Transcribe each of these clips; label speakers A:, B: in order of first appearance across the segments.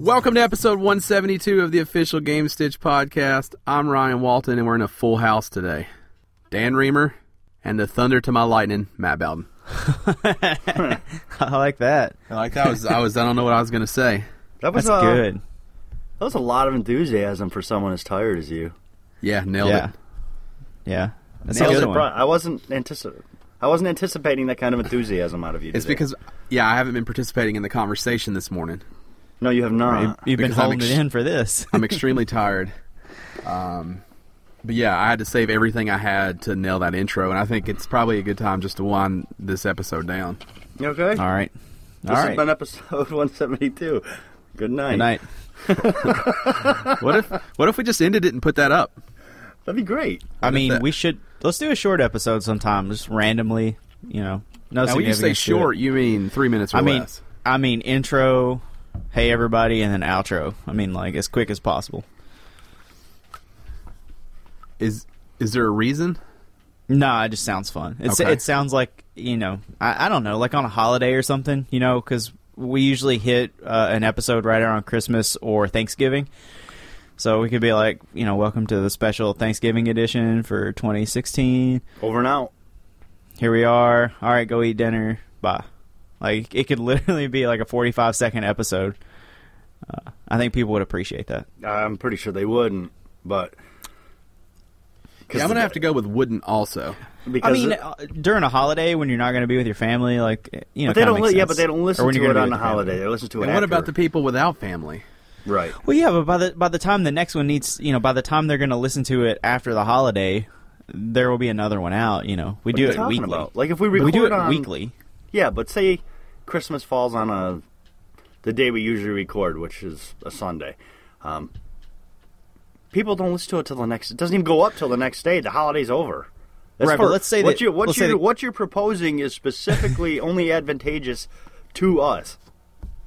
A: Welcome to episode 172 of the official Gamestitch Podcast. I'm Ryan Walton, and we're in a full house today. Dan Reamer, and the thunder to my lightning, Matt Bowden.
B: I like that.
A: I don't know what I was going to say.
B: That's good.
C: That was a lot of enthusiasm for someone as tired as you.
A: Yeah, nailed it.
B: Yeah. That's
C: a
B: good one.
C: I wasn't anticipating that kind of enthusiasm out of you today.
A: It's because, I haven't been participating in the conversation this morning.
C: No, you have not.
B: You've been holding it in for this.
A: I'm extremely tired. But yeah, I had to save everything I had to nail that intro, and I think it's probably a good time just to wind this episode down.
C: You okay?
B: All right.
C: This has been episode 172. Good night.
B: Good night.
A: What if we just ended it and put that up?
C: That'd be great.
B: Let's do a short episode sometime, just randomly, no
A: now, when you say short, you mean 3 minutes or less?
B: I mean intro, hey everybody, and then outro. I mean, like, as quick as possible.
A: Is there a reason?
B: No, it just sounds fun.
A: Okay.
B: It sounds like, I don't know, like on a holiday or something, because we usually hit an episode right around Christmas or Thanksgiving. So we could be like, welcome to the special Thanksgiving edition for 2016.
C: Over and out.
B: Here we are. All right, go eat dinner. Bye. Like, it could literally be like a 45-second episode. I think people would appreciate that.
C: I'm pretty sure they wouldn't, but...
A: Yeah, I'm going to have to go with wouldn't also.
C: Because
B: during a holiday when you're not going to be with your family, like,
C: but they don't. But they don't listen to it on the holiday. They listen to it.
A: And what about the people without family?
C: Right.
B: Well, yeah, but by the time the next one needs, by the time they're going to listen to it after the holiday, there will be another one out. We do it weekly.
C: About? Like if we record
B: do it
C: on,
B: weekly.
C: Yeah, but say Christmas falls on the day we usually record, which is a Sunday. People don't listen to it till the next. It doesn't even go up till the next day. The holiday's over. That's
B: right, but let's say
C: what you're proposing is specifically only advantageous to us.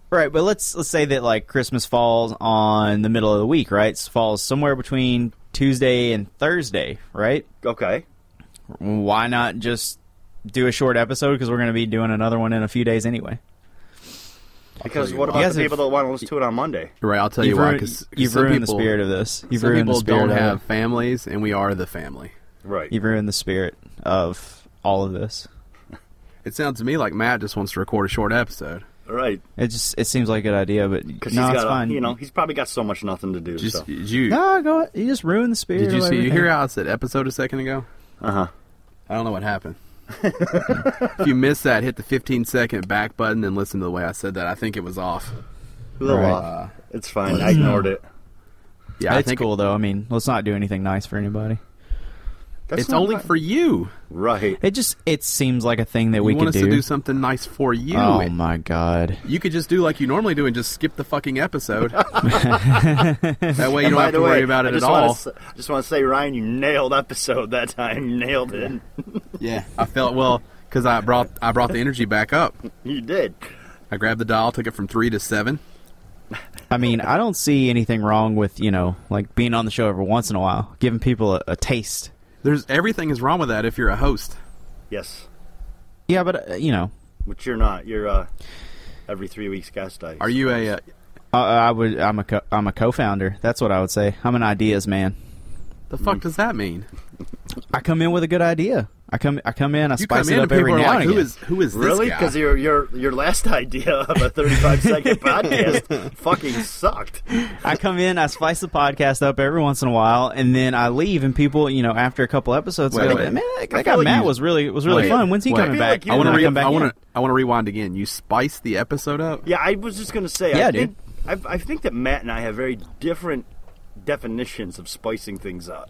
B: Right, but let's say that like Christmas falls on the middle of the week, right? It falls somewhere between Tuesday and Thursday, right?
C: Okay.
B: Why not just do a short episode? Because we're going to be doing another one in a few days anyway.
C: Because what about the people that want to listen to it on Monday?
A: Right, I'll tell you why. Because
B: you've ruined the spirit of this.
A: Some people don't have families, and we are the family.
C: Right.
B: You've ruined the spirit of all of this.
A: It sounds to me like Matt just wants to record a short episode.
C: Right.
B: It seems like a good idea, but no, it's fine.
C: He's probably got so much nothing to do.
B: No, go ahead. You just ruined the spirit.
A: Did you hear how I said episode a second ago?
C: Uh-huh.
A: I don't know what happened. If you missed that, hit the 15-second back button and listen to the way I said that. I think it was off.
C: A little off. It's fine. I ignored it.
B: Yeah, it's cool, though. I mean, let's not do anything nice for anybody.
A: It's only for you.
C: Right.
B: It seems like a thing that we could do.
A: You want us to do something nice for you.
B: Oh, my God.
A: You could just do like you normally do and just skip the fucking episode. That way you don't have to worry about it at all.
C: I just want to say, Ryan, you nailed episode that time. You nailed it.
A: Yeah. I felt, because I brought the energy back up.
C: You did.
A: I grabbed the dial, took it from 3 to 7.
B: I mean, I don't see anything wrong with, like being on the show every once in a while, giving people a taste.
A: Everything is wrong with that if you're a host.
C: Yes.
B: Yeah, but
C: Which you're not. You're every 3 weeks guest.
A: Are you a?
B: I'm a co-founder. That's what I would say. I'm an ideas man.
A: The fuck does that mean?
B: I come in with a good idea. I come in. I spice it up every now and again.
A: Who is this
C: really?
A: guy?
C: Because your last idea of a 35-second podcast fucking sucked.
B: I come in, I spice the podcast up every once in a while, and then I leave, and people, after a couple episodes, go, man, that guy Matt was really fun. When's he coming back?
A: I want to rewind again. You spice the episode up.
C: Yeah, I was just gonna say. I think that Matt and I have very different definitions of spicing things up.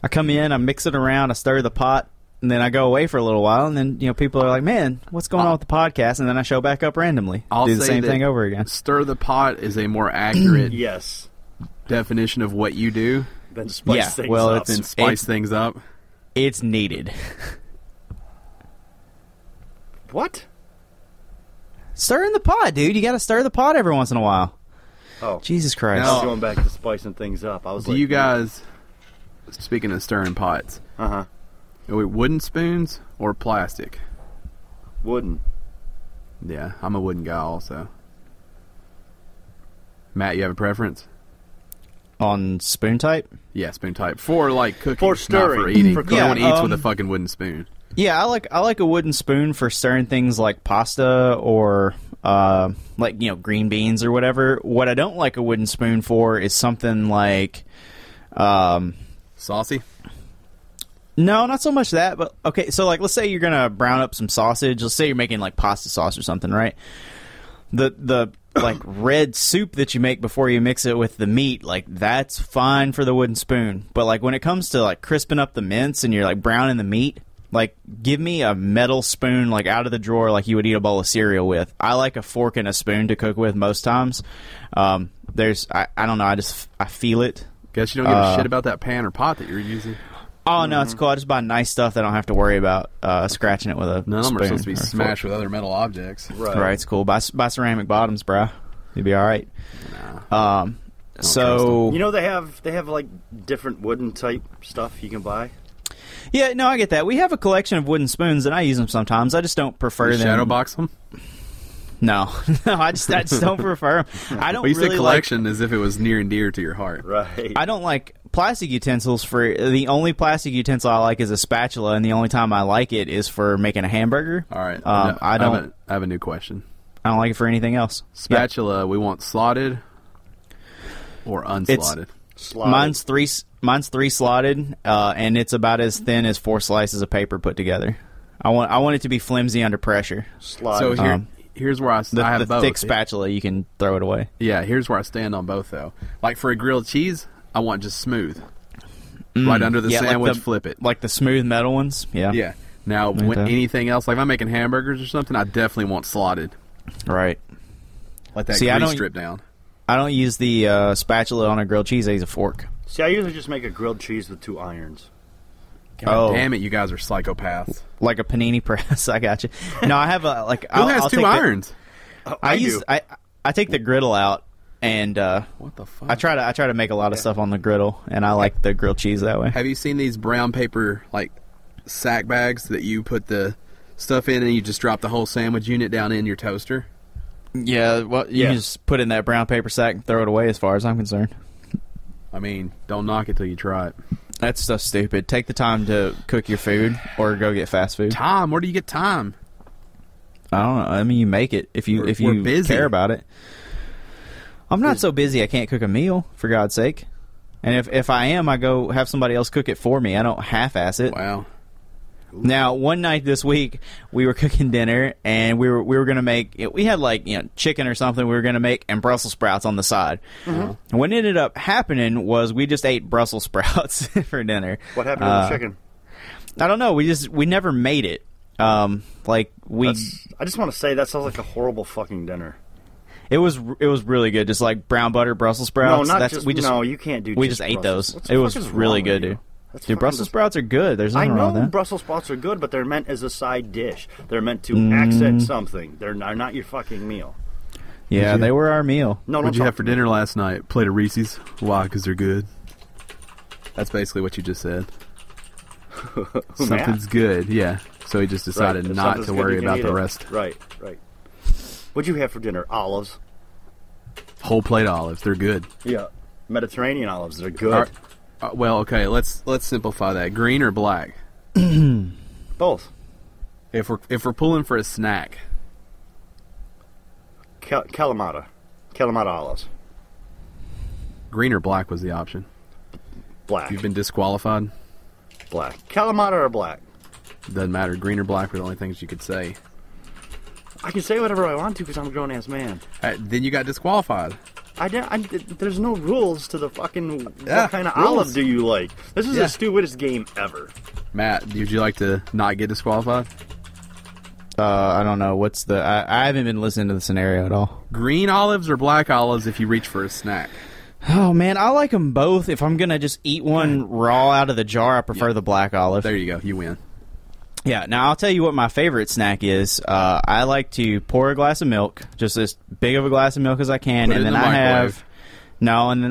B: I come in, I mix it around, I stir the pot, and then I go away for a little while, and then people are like, "Man, what's going on with the podcast?" And then I show back up randomly.
A: I'll
B: do the same thing over again.
A: Stir the pot is a more accurate
C: yes
A: definition of what you do.
C: Then spice
A: things up.
B: It's needed.
C: What?
B: Stir in the pot, dude. You got to stir the pot every once in a while.
C: Oh,
B: Jesus Christ!
C: I was going back to spicing things up.
A: Do you guys? Speaking of stirring pots, wooden spoons or plastic?
C: Wooden.
A: Yeah, I'm a wooden guy also. Matt, you have a preference?
B: On spoon type?
A: Yeah, spoon type. For, like, cooking,
C: for stirring,
A: not for eating.
C: For
A: No one eats with a fucking wooden spoon.
B: Yeah, I like a wooden spoon for stirring things like pasta or like, you know, green beans or whatever. What I don't like a wooden spoon for is something like
A: saucy.
B: No, not so much that, but okay, so like let's say you're gonna brown up some sausage. Let's say you're making like pasta sauce or something, right? The like red soup that you make before you mix it with the meat, like that's fine for the wooden spoon. But like when it comes to like crisping up the mince and you're like browning the meat, like give me a metal spoon like out of the drawer like you would eat a bowl of cereal with. I like a fork and a spoon to cook with most times. I don't know, I feel it.
A: Guess you don't give a shit about that pan or pot that you're using.
B: Oh, no, it's cool. I just buy nice stuff that I don't have to worry about scratching it with a spoon.
A: None of them are supposed to be smashed with other metal objects.
B: Right, it's cool. Buy ceramic bottoms, bro. You'll be all right.
A: Nah,
B: so
C: you know they have like different wooden type stuff you can buy.
B: Yeah, no, I get that. We have a collection of wooden spoons, and I use them sometimes. I just don't prefer them.
A: Shadow box them?
B: No, I just don't prefer them. I don't.
A: Well, you
B: really
A: said collection as if it was near and dear to your heart.
C: Right.
B: I don't like plastic utensils. For the only plastic utensil I like is a spatula, and the only time I like it is for making a hamburger.
A: All right.
B: I
A: have a new question.
B: I don't like it for anything else.
A: Spatula, we want slotted or unslotted?
B: Mine's three slotted, and it's about as thin as 4 slices of paper put together. I want it to be flimsy under pressure.
C: Slotted.
A: So here's where I have
B: the
A: both.
B: thick spatula, you can throw it away.
A: Yeah, here's where I stand on both, though. Like for a grilled cheese, I want just smooth. Right under the sandwich, flip it.
B: Like the smooth metal ones? Yeah.
A: Yeah. Now, anything else, like if I'm making hamburgers or something, I definitely want slotted.
B: Right.
A: Let that grease strip down.
B: I don't use the spatula on a grilled cheese. I use a fork.
C: See, I usually just make a grilled cheese with 2 irons.
A: God damn it, you guys are psychopaths.
B: Like a panini press. I got you. No, I have a like.
A: Who has 2 irons?
B: I take the griddle out and
A: what the fuck?
B: I try to make a lot of stuff on the griddle, and I like the grilled cheese that way.
A: Have you seen these brown paper like sack bags that you put the stuff in and you just drop the whole sandwich unit down in your toaster?
B: Yeah, well, you can just put it in that brown paper sack and throw it away as far as I'm concerned.
A: I mean, don't knock it till you try it.
B: That stuff's stupid. Take the time to cook your food or go get fast food.
A: Time? Where do you get time?
B: I don't know. I mean, you make it if you care about it. I'm not so busy I can't cook a meal, for God's sake. And if I am, I go have somebody else cook it for me. I don't half-ass it.
A: Wow.
B: Now, one night this week, we were cooking dinner, and we were going to make, we had like, chicken or something we were going to make, and Brussels sprouts on the side. Mm-hmm. And what ended up happening was we just ate Brussels sprouts for dinner.
C: What happened to the chicken?
B: I don't know. We never made it. I
C: just want to say that sounds like a horrible fucking dinner.
B: It was really good. Just like brown butter Brussels sprouts.
C: No, you can't do.
B: We just ate those. It was really good, dude. Dude, Brussels sprouts are good. There's nothing wrong with that.
C: Brussels sprouts are good, but they're meant as a side dish. They're meant to accent something. They're not your fucking meal.
B: Yeah, they were our meal.
A: No, what'd you have for dinner last night? Plate of Reese's. Why? Because they're good. That's basically what you just said. Something's good, yeah. So he just decided not to worry about the rest.
C: Right. What'd you have for dinner? Olives.
A: Whole plate of olives. They're good.
C: Yeah. Mediterranean olives. They're good.
A: Well, okay, let's simplify that. Green or black?
C: Both.
A: If we're pulling for a snack,
C: Kalamata olives.
A: Green or black was the option.
C: Black.
A: You've been disqualified.
C: Black. Kalamata or black?
A: Doesn't matter. Green or black were the only things you could say.
C: I can say whatever I want to because I'm a grown ass man.
A: Then you got disqualified.
C: There's no rules to the fucking what kind of olive do you like? This is the stupidest game ever.
A: Matt, would you like to not get disqualified?
B: I don't know. I haven't been listening to the scenario at all.
A: Green olives or black olives if you reach for a snack?
B: Oh, man, I like them both. If I'm going to just eat one raw out of the jar, I prefer the black olive.
A: There you go. You win.
B: Yeah, now I'll tell you what my favorite snack is. I like to pour a glass of milk, just as big of a glass of milk as I can, and then I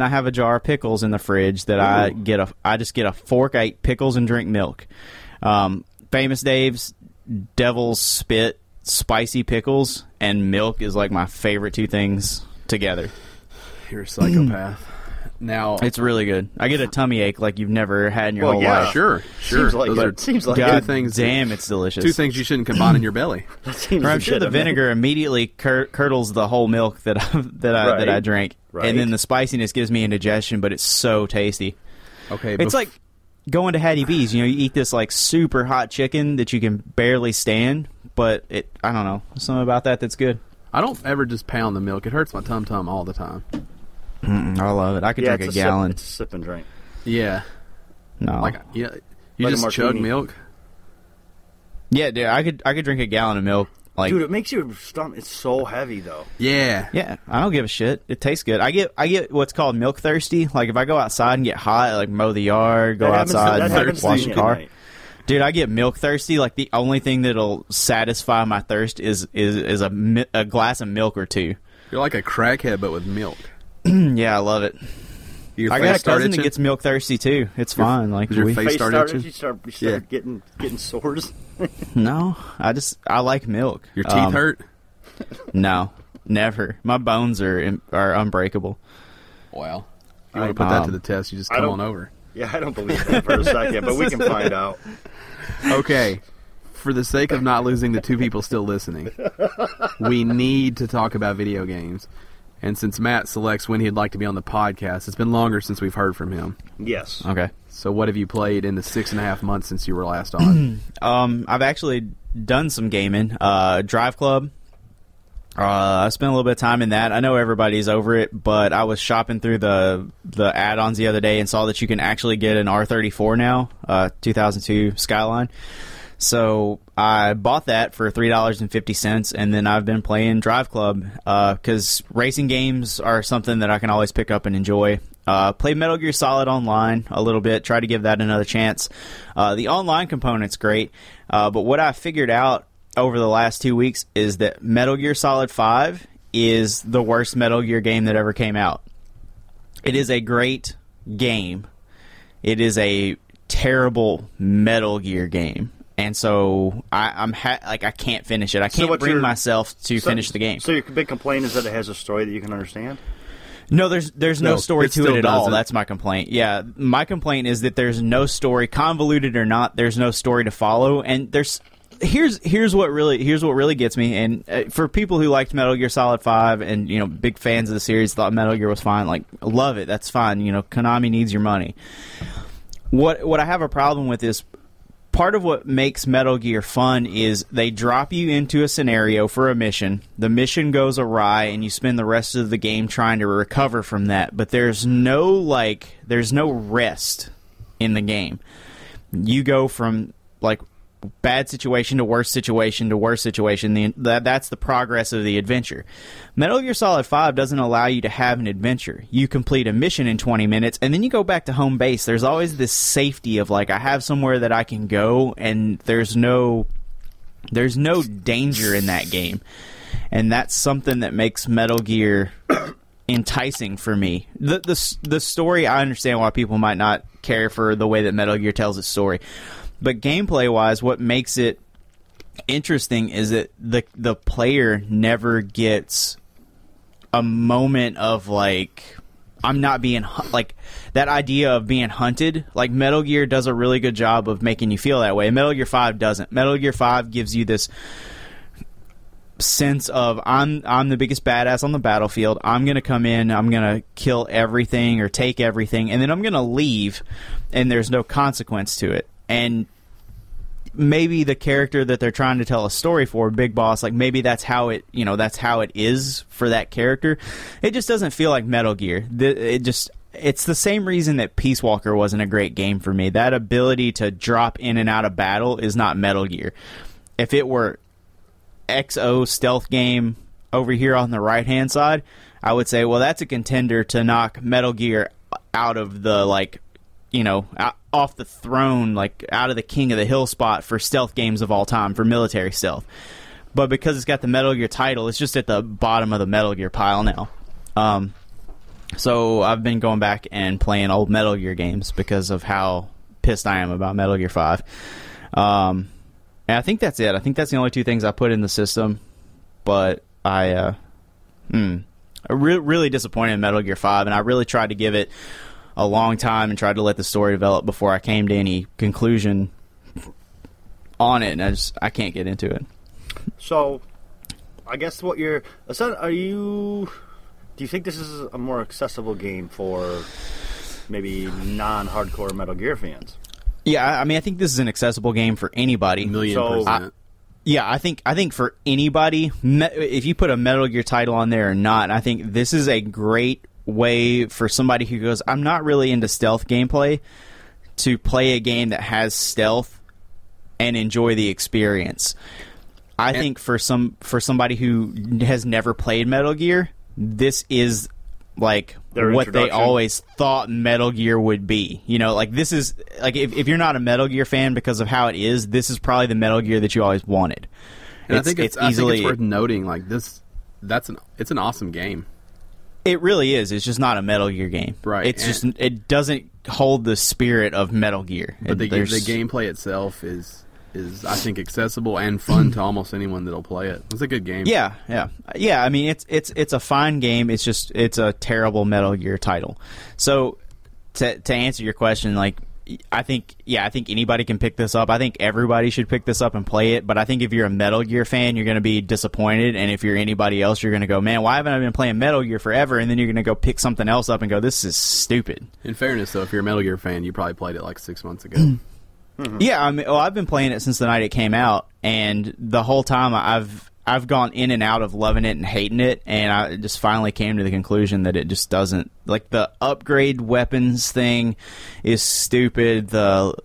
B: have a jar of pickles in the fridge that I just get a fork. I eat pickles and drink milk. Famous Dave's Devil's Spit spicy pickles and milk is like my favorite 2 things together.
A: You're a psychopath. Now
B: it's really good. I get a tummy ache like you've never had in your whole life.
A: Sure.
C: Seems like
B: God
A: two things.
B: Damn, it's delicious.
A: 2 things you shouldn't combine in your belly.
B: I'm sure the vinegar immediately curdles the whole milk that I drink, and then the spiciness gives me indigestion. But it's so tasty.
A: Okay,
B: it's like going to Hattie B's. You eat this like super hot chicken that you can barely stand, but I don't know, something about that's good.
A: I don't ever just pound the milk. It hurts my tum-tum all the time.
B: I love it. I could drink a gallon.
C: It's a sip and drink.
A: Yeah.
B: No.
A: You just chug milk?
B: Yeah, dude, I could drink a gallon of milk.
C: Dude, it makes your stomach. It's so heavy, though.
A: Yeah.
B: Yeah, I don't give a shit. It tastes good. I get what's called milk thirsty. Like, if I go outside and get hot, like mow the yard, go outside and wash the car. Dude, I get milk thirsty. Like, the only thing that'll satisfy my thirst is a glass of milk or two.
A: You're like a crackhead, but with milk.
B: Yeah, I love it.
A: I
B: got a cousin that gets milk thirsty too. It's fine. Like,
A: does your face start itching?
C: You start getting sores.
B: No, I like milk.
A: Your teeth hurt?
B: No, never. My bones are unbreakable.
A: Wow. You want to put that to the test? You just come on over.
C: Yeah, I don't believe that for a second, but we can find out.
A: Okay. For the sake of not losing the 2 people still listening, we need to talk about video games. And since Matt selects when he'd like to be on the podcast, it's been longer since we've heard from him.
C: Yes.
B: Okay.
A: So what have you played in the 6.5 months since you were last on?
B: I've actually done some gaming. Drive Club. I spent a little bit of time in that. I know everybody's over it, but I was shopping through the add-ons the other day and saw that you can actually get an R34 now, 2002 Skyline. So I bought that for $3.50, and then I've been playing Drive Club because racing games are something that I can always pick up and enjoy. Play Metal Gear Solid Online a little bit, try to give that another chance. The online component's great, but what I figured out over the last 2 weeks is that Metal Gear Solid 5 is the worst Metal Gear game that ever came out. It is a great game. It is a terrible Metal Gear game. And so I can't finish it. I can't bring myself to finish the game.
C: So your big complaint is that it has a story that you can understand?
B: No, there's no story to it at all. That's my complaint. Yeah, my complaint is that there's no story, convoluted or not. There's no story to follow, and here's what really gets me. And for people who liked Metal Gear Solid 5 and big fans of the series, thought Metal Gear was fine. Like, love it. That's fine. Konami needs your money. What I have a problem with is, part of what makes Metal Gear fun is they drop you into a scenario for a mission. The mission goes awry, and you spend the rest of the game trying to recover from that. But there's no rest in the game. You go from bad situation to worse situation to worse situation. That's the progress of the adventure. Metal Gear Solid 5 doesn't allow you to have an adventure. You complete a mission in 20 minutes, and then you go back to home base. There's always this safety of, I have somewhere that I can go, and there's no danger in that game. And that's something that makes Metal Gear enticing for me. The story, I understand why people might not care for the way that Metal Gear tells its story. But gameplay-wise, what makes it interesting is that the player never gets a moment of, I'm not being... that idea of being hunted. Metal Gear does a really good job of making you feel that way. Metal Gear 5 doesn't. Metal Gear 5 gives you this sense of, I'm the biggest badass on the battlefield. I'm going to come in, I'm going to kill everything or take everything, and then I'm going to leave, and there's no consequence to it. And maybe the character that they're trying to tell a story for, Big Boss, maybe that's how it is for that character. It just doesn't feel like Metal Gear. It's the same reason that Peace Walker wasn't a great game for me. That ability to drop in and out of battle is not Metal Gear. If it were XO stealth game over here on the right-hand side, I would say, well, that's a contender to knock Metal Gear out of the, off the throne, out of the King of the Hill spot for stealth games of all time, for military stealth. But because it's got the Metal Gear title, it's just at the bottom of the Metal Gear pile now. So I've been going back and playing old Metal Gear games because of how pissed I am about Metal Gear 5. And I think that's it. I think that's the only 2 things I put in the system. But I really disappointed in Metal Gear 5, and I really tried to give it a long time and tried to let the story develop before I came to any conclusion on it, and I can't get into it.
C: So, I guess do you think this is a more accessible game for maybe non-hardcore Metal Gear fans?
B: Yeah, I mean, I think this is an accessible game for anybody.
A: 1,000,000%.
B: Yeah, I think for anybody, if you put a Metal Gear title on there or not, I think this is a great way for somebody who goes, I'm not really into stealth gameplay, to play a game that has stealth and enjoy the experience. I think for somebody who has never played Metal Gear, this is like what they always thought Metal Gear would be. You know, like this is like if you're not a Metal Gear fan because of how it is, this is probably the Metal Gear that you always wanted.
A: And I think it's worth noting, like it's an awesome game.
B: It really is. It's just not a Metal Gear game.
A: Right.
B: It doesn't hold the spirit of Metal Gear.
A: But the gameplay itself is I think accessible and fun to almost anyone that'll play it. It's a good game.
B: Yeah. I mean, it's a fine game. It's a terrible Metal Gear title. So to answer your question, like I think anybody can pick this up. I think everybody should pick this up and play it. But I think if you're a Metal Gear fan, you're going to be disappointed. And if you're anybody else, you're going to go, man, why haven't I been playing Metal Gear forever? And then you're going to go pick something else up and go, this is stupid.
A: In fairness, though, if you're a Metal Gear fan, you probably played it like 6 months ago.
B: Mm-hmm. Yeah, I mean, I've been playing it since the night it came out, and the whole time I've gone in and out of loving it and hating it, and I just finally came to the conclusion that it just doesn't, like, the upgrade weapons thing is stupid. The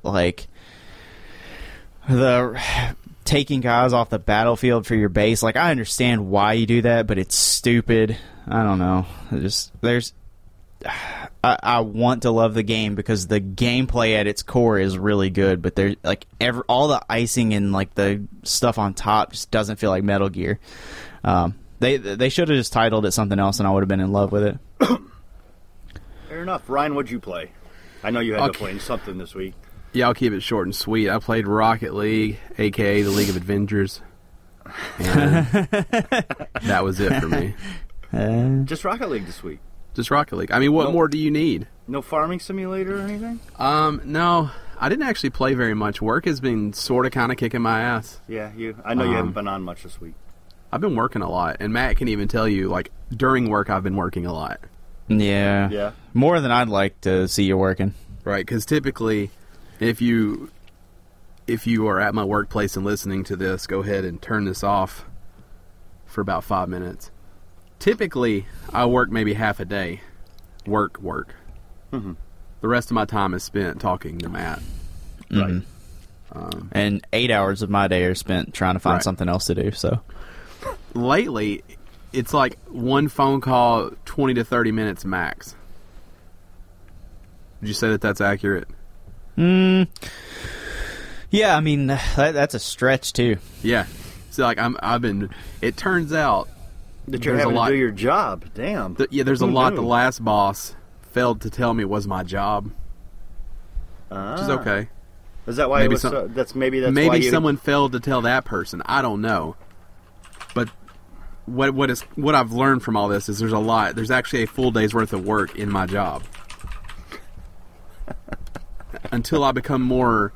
B: taking guys off the battlefield for your base, like, I understand why you do that, but it's stupid. I don't know. I want to love the game because the gameplay at its core is really good, but there's like all the icing and like the stuff on top just doesn't feel like Metal Gear. They should have just titled it something else, and I would have been in love with it.
C: Fair enough. Ryan, what'd you play? I know you had to play something this week.
A: Yeah, I'll keep it short and sweet. I played Rocket League, a.k.a. the League of Adventures. And that was it for me.
C: Just Rocket League this week.
A: Just Rocket League. I mean, what more do you need?
C: No farming simulator or anything?
A: No. I didn't actually play very much. Work has been sort of kind of kicking my ass.
C: Yeah, I know you haven't been on much this week.
A: I've been working a lot, and Matt can even tell you, like, during work I've been working a lot.
B: Yeah. More than I'd like to see you working.
A: Right, because typically, if you are at my workplace and listening to this, go ahead and turn this off for about 5 minutes. Typically, I work maybe half a day. Work.
C: Mm-hmm.
A: The rest of my time is spent talking to Matt.
B: Right. And 8 hours of my day are spent trying to find something else to do. So
A: lately, it's like one phone call, 20 to 30 minutes max. Would you say that that's accurate?
B: Yeah, I mean, that's a stretch, too.
A: Yeah. So, like, it turns out
C: that you're having to do your job. Damn.
A: There's a lot. The last boss failed to tell me it was my job, which is okay.
C: Is that why
A: maybe someone failed to tell that person? I don't know. But what I've learned from all this is there's a lot. There's actually a full day's worth of work in my job. Until I become more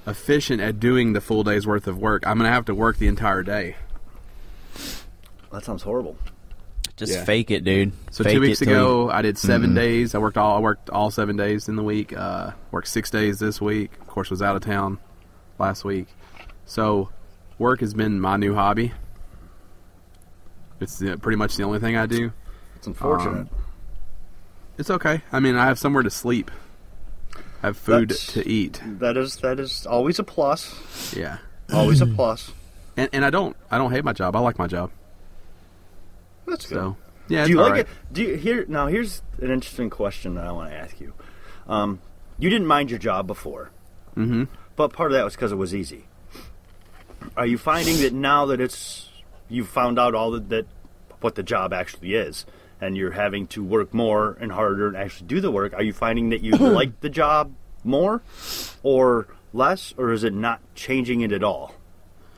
A: efficient at doing the full day's worth of work, I'm going to have to work the entire day.
C: That sounds horrible.
B: Just fake it, dude.
A: So 2 weeks ago, I did 7 days. I worked all 7 days in the week. Worked 6 days this week. Of course, was out of town last week. So work has been my new hobby. It's pretty much the only thing I do.
C: It's unfortunate.
A: It's okay. I mean, I have somewhere to sleep. I have food to eat.
C: That is always a plus.
A: Yeah,
C: always a plus.
A: And I don't hate my job. I like my job.
C: That's good.
A: So, yeah,
C: do you like it? Now here's an interesting question that I want to ask you. You didn't mind your job before, but part of that was because it was easy. Are you finding that now that you've found out what the job actually is, and you're having to work more and harder and actually do the work, are you finding that you like the job more or less, or is it not changing it at all?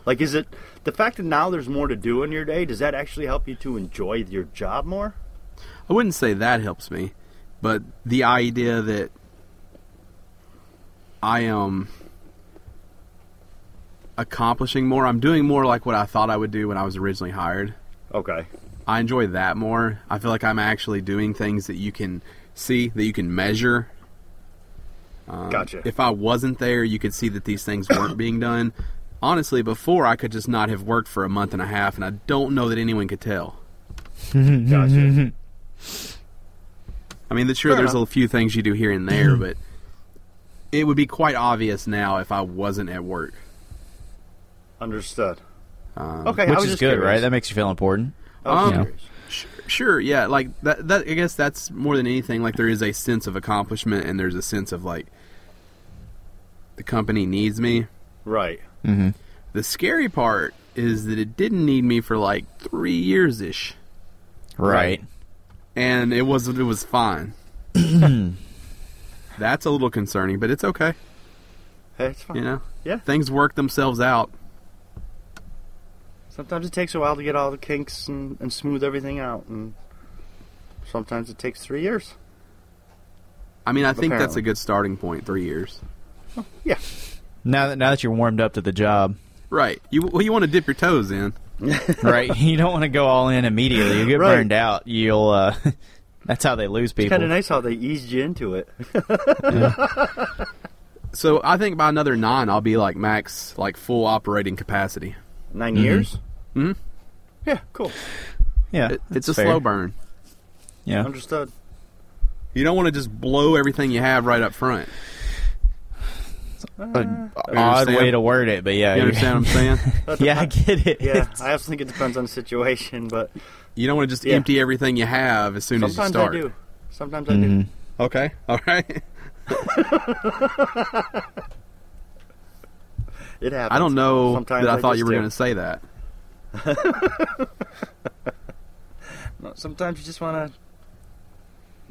C: Like, is it the fact that now there's more to do in your day, does that actually help you to enjoy your job more?
A: I wouldn't say that helps me, but the idea that I am accomplishing more, I'm doing more like what I thought I would do when I was originally hired.
C: Okay.
A: I enjoy that more. I feel like I'm actually doing things that you can see, that you can measure.
C: Gotcha.
A: If I wasn't there, you could see that these things weren't being done. Honestly, before I could just not have worked for a month and a half, and I don't know that anyone could tell.
C: Gotcha.
A: I mean, sure, there's a few things you do here and there, but it would be quite obvious now if I wasn't at work.
C: Understood. Okay,
B: which is good, curious. Right? That makes you feel important.
A: Sure, yeah. Like that. I guess that's more than anything. Like there is a sense of accomplishment, and there's a sense of like the company needs me.
C: Right.
B: Mm-hmm.
A: The scary part is that it didn't need me for like 3 years ish.
B: Right.
A: And it was fine. That's a little concerning, but it's okay.
C: Hey, it's fine.
A: You know?
C: Yeah.
A: Things work themselves out.
C: Sometimes it takes a while to get all the kinks and smooth everything out, and sometimes it takes 3 years.
A: I mean, I think that's a good starting point, 3 years.
C: Oh, yeah.
B: Now that you're warmed up to the job.
A: Right. You want to dip your toes in.
B: Right. You don't want to go all in immediately. You get burned out. You'll. That's how they lose people.
C: It's kind of nice how they eased you into it.
A: So I think by another 9, I'll be like max, like full operating capacity.
C: 9 years?
A: Mm-hmm.
C: Yeah, cool.
B: Yeah,
A: it's a
B: fair.
A: slow burn.
B: Yeah.
C: Understood.
A: You don't want to just blow everything you have right up front.
B: Odd way to word it, but yeah.
A: You understand what I'm saying?
B: Yeah, I get it.
C: Yeah, I also think it depends on the situation, but...
A: You don't want to just empty everything you have as soon as you start.
C: Sometimes I do.
A: Okay, all right.
C: It happens.
A: I don't know
C: Sometimes
A: that I thought you were
C: do.
A: going to say that.
C: No, sometimes you just want to